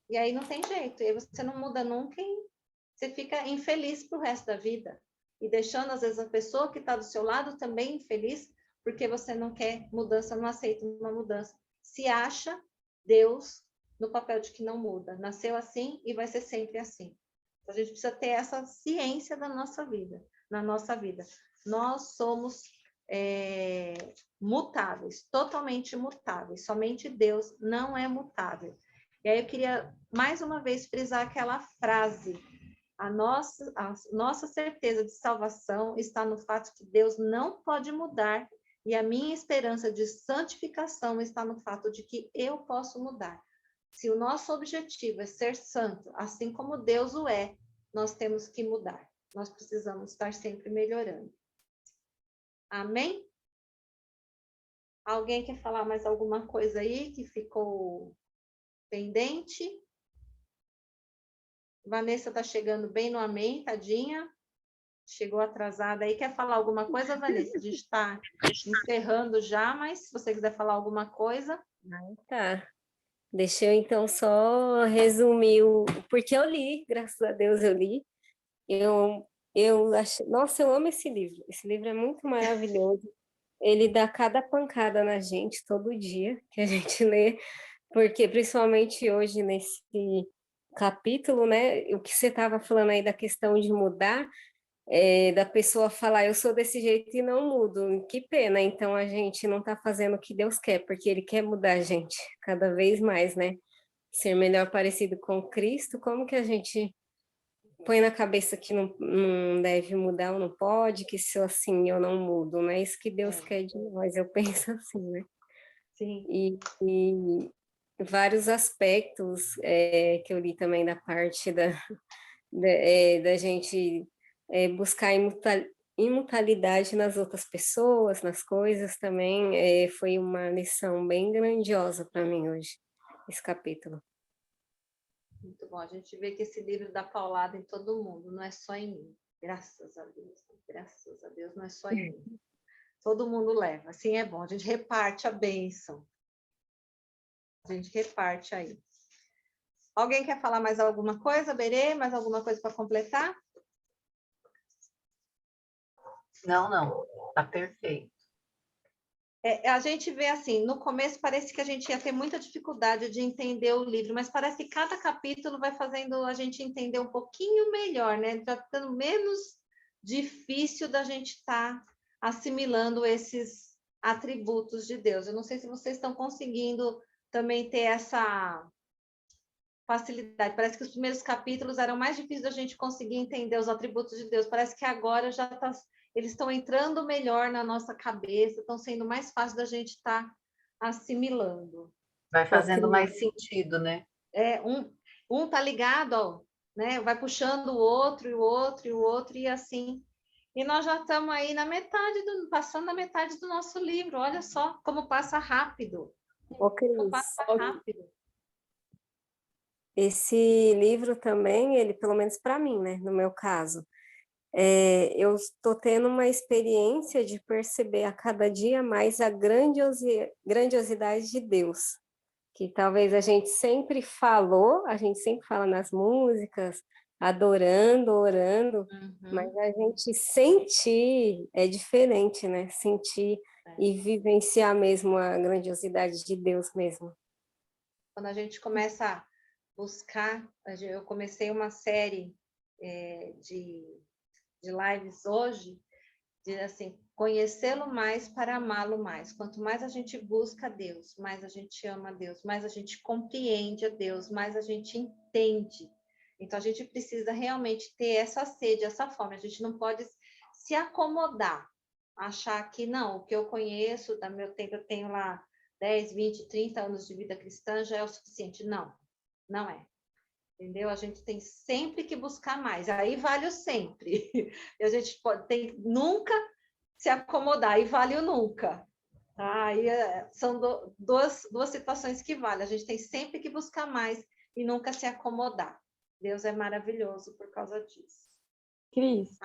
E aí não tem jeito, e aí você não muda nunca e você fica infeliz pro resto da vida. E deixando, às vezes, a pessoa que está do seu lado também infeliz, porque você não quer mudança, não aceita uma mudança. Se acha Deus no papel de que não muda. Nasceu assim e vai ser sempre assim. Então, a gente precisa ter essa ciência da nossa vida, na nossa vida. Nós somos mutáveis, totalmente mutáveis. Somente Deus não é mutável. E aí eu queria, mais uma vez, frisar aquela frase: a nossa certeza de salvação está no fato que Deus não pode mudar, e a minha esperança de santificação está no fato de que eu posso mudar. Se o nosso objetivo é ser santo, assim como Deus o é, nós temos que mudar. Nós precisamos estar sempre melhorando. Amém? Alguém quer falar mais alguma coisa aí que ficou pendente? Vanessa está chegando bem no amém, tadinha. Chegou atrasada aí. Quer falar alguma coisa, Vanessa? A gente está encerrando já, mas se você quiser falar alguma coisa. Tá. Deixa eu então só resumir porque eu li, graças a Deus eu li. Eu achei, nossa, eu amo esse livro. Esse livro é muito maravilhoso. Ele dá cada pancada na gente todo dia que a gente lê, porque principalmente hoje nesse capítulo, né? O que você estava falando aí da questão de mudar, da pessoa falar, eu sou desse jeito e não mudo. Que pena, então a gente não está fazendo o que Deus quer, porque Ele quer mudar a gente cada vez mais, né? Ser melhor parecido com Cristo, como que a gente põe na cabeça que não deve mudar ou não pode, que se eu assim eu não mudo, não é isso que Deus quer de nós, eu penso assim, né? Sim. E vários aspectos que eu li também da parte da gente buscar imutabilidade nas outras pessoas, nas coisas também, foi uma lição bem grandiosa para mim hoje, esse capítulo. Muito bom, a gente vê que esse livro dá paulada em todo mundo, não é só em mim. Graças a Deus, não é só em mim. Todo mundo leva, assim é bom, a gente reparte a bênção. A gente reparte aí. Alguém quer falar mais alguma coisa, Berê? Mais alguma coisa para completar? Não, tá perfeito. A gente vê assim, no começo parece que a gente ia ter muita dificuldade de entender o livro, mas parece que cada capítulo vai fazendo a gente entender um pouquinho melhor, né? Já ficando menos difícil da gente estar assimilando esses atributos de Deus. Eu não sei se vocês estão conseguindo também ter essa facilidade. Parece que os primeiros capítulos eram mais difíceis da gente conseguir entender os atributos de Deus. Parece que agora já está... Eles estão entrando melhor na nossa cabeça, estão sendo mais fácil da gente estar assimilando. Vai fazendo mais sentido, né? Um tá ligado, ó, né? Vai puxando o outro, e o outro, e o outro, e assim. E nós já estamos aí na metade, passando a metade do nosso livro. Olha só como passa rápido. Como passa rápido. Esse livro também, ele, pelo menos para mim, né? No meu caso, eu estou tendo uma experiência de perceber a cada dia mais a grandiosidade de Deus, que talvez a gente sempre fala nas músicas, adorando, orando, mas a gente sentir é diferente, né? Sentir e vivenciar mesmo a grandiosidade de Deus mesmo. Quando a gente começa a buscar, eu comecei uma série de lives hoje, de assim, conhecê-lo mais para amá-lo mais. Quanto mais a gente busca Deus, mais a gente ama a Deus, mais a gente compreende a Deus, mais a gente entende. Então, a gente precisa realmente ter essa sede, essa fome. A gente não pode se acomodar, achar que, não, o que eu conheço, da meu tempo, eu tenho lá 10, 20, 30 anos de vida cristã, já é o suficiente. Não, não é. Entendeu? A gente tem sempre que buscar mais. Aí vale o sempre. E a gente tem nunca se acomodar. Aí vale o nunca. Tá? Aí são duas situações que valem. A gente tem sempre que buscar mais e nunca se acomodar. Deus é maravilhoso por causa disso. Cris,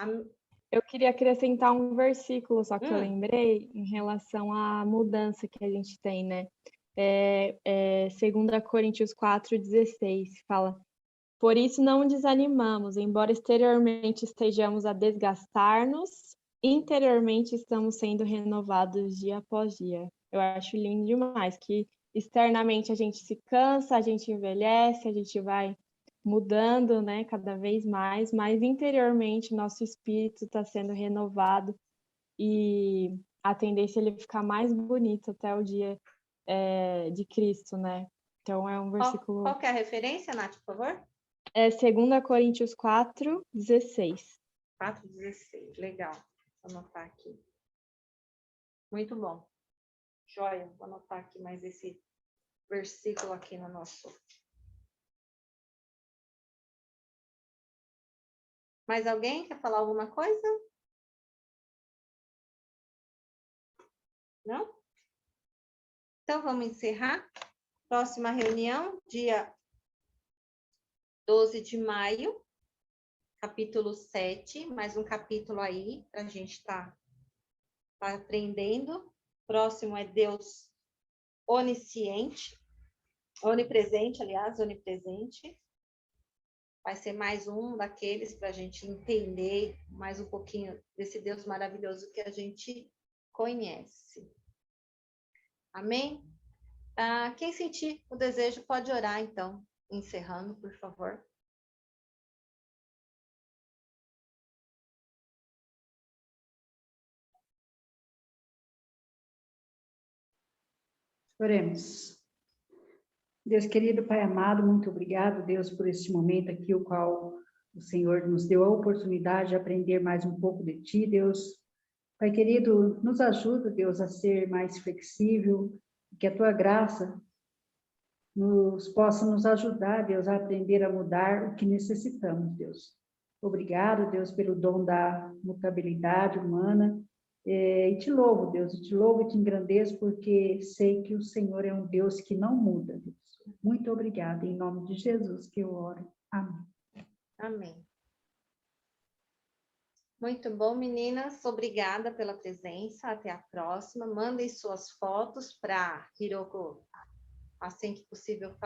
eu queria acrescentar um versículo, só que eu lembrei, em relação à mudança que a gente tem, né? 2 Coríntios 4:16, fala: por isso não desanimamos, embora exteriormente estejamos a desgastar-nos, interiormente estamos sendo renovados dia após dia. Eu acho lindo demais que externamente a gente se cansa, a gente envelhece, a gente vai mudando, né, cada vez mais, mas interiormente nosso espírito está sendo renovado e a tendência é ele ficar mais bonito até o dia de Cristo, né? Então é um versículo... Qual que é a referência, Nath, por favor? 2 Coríntios 4:16. 4:16, legal. Vou anotar aqui. Muito bom. Joia, vou anotar aqui mais esse versículo aqui no nosso... Mais alguém quer falar alguma coisa? Não? Então, vamos encerrar. Próxima reunião, dia 12 de maio, capítulo 7, mais um capítulo aí, para a gente estar aprendendo. Próximo é Deus onisciente, onipresente, aliás, onipresente. Vai ser mais um daqueles para a gente entender mais um pouquinho desse Deus maravilhoso que a gente conhece. Amém? Quem sentir o desejo pode orar, então, encerrando, por favor. Oremos. Deus querido, Pai amado, muito obrigado, Deus, por este momento aqui, o qual o Senhor nos deu a oportunidade de aprender mais um pouco de Ti, Deus. Pai querido, nos ajuda, Deus, a ser mais flexível, que a Tua graça possa nos ajudar, Deus, a aprender a mudar o que necessitamos, Deus. Obrigado, Deus, pelo dom da mutabilidade humana. E te louvo, Deus, te louvo e te engrandeço, porque sei que o Senhor é um Deus que não muda, Deus. Muito obrigada, em nome de Jesus que eu oro. Amém. Amém. Muito bom, meninas. Obrigada pela presença. Até a próxima. Mandem suas fotos para Hiroko assim que possível.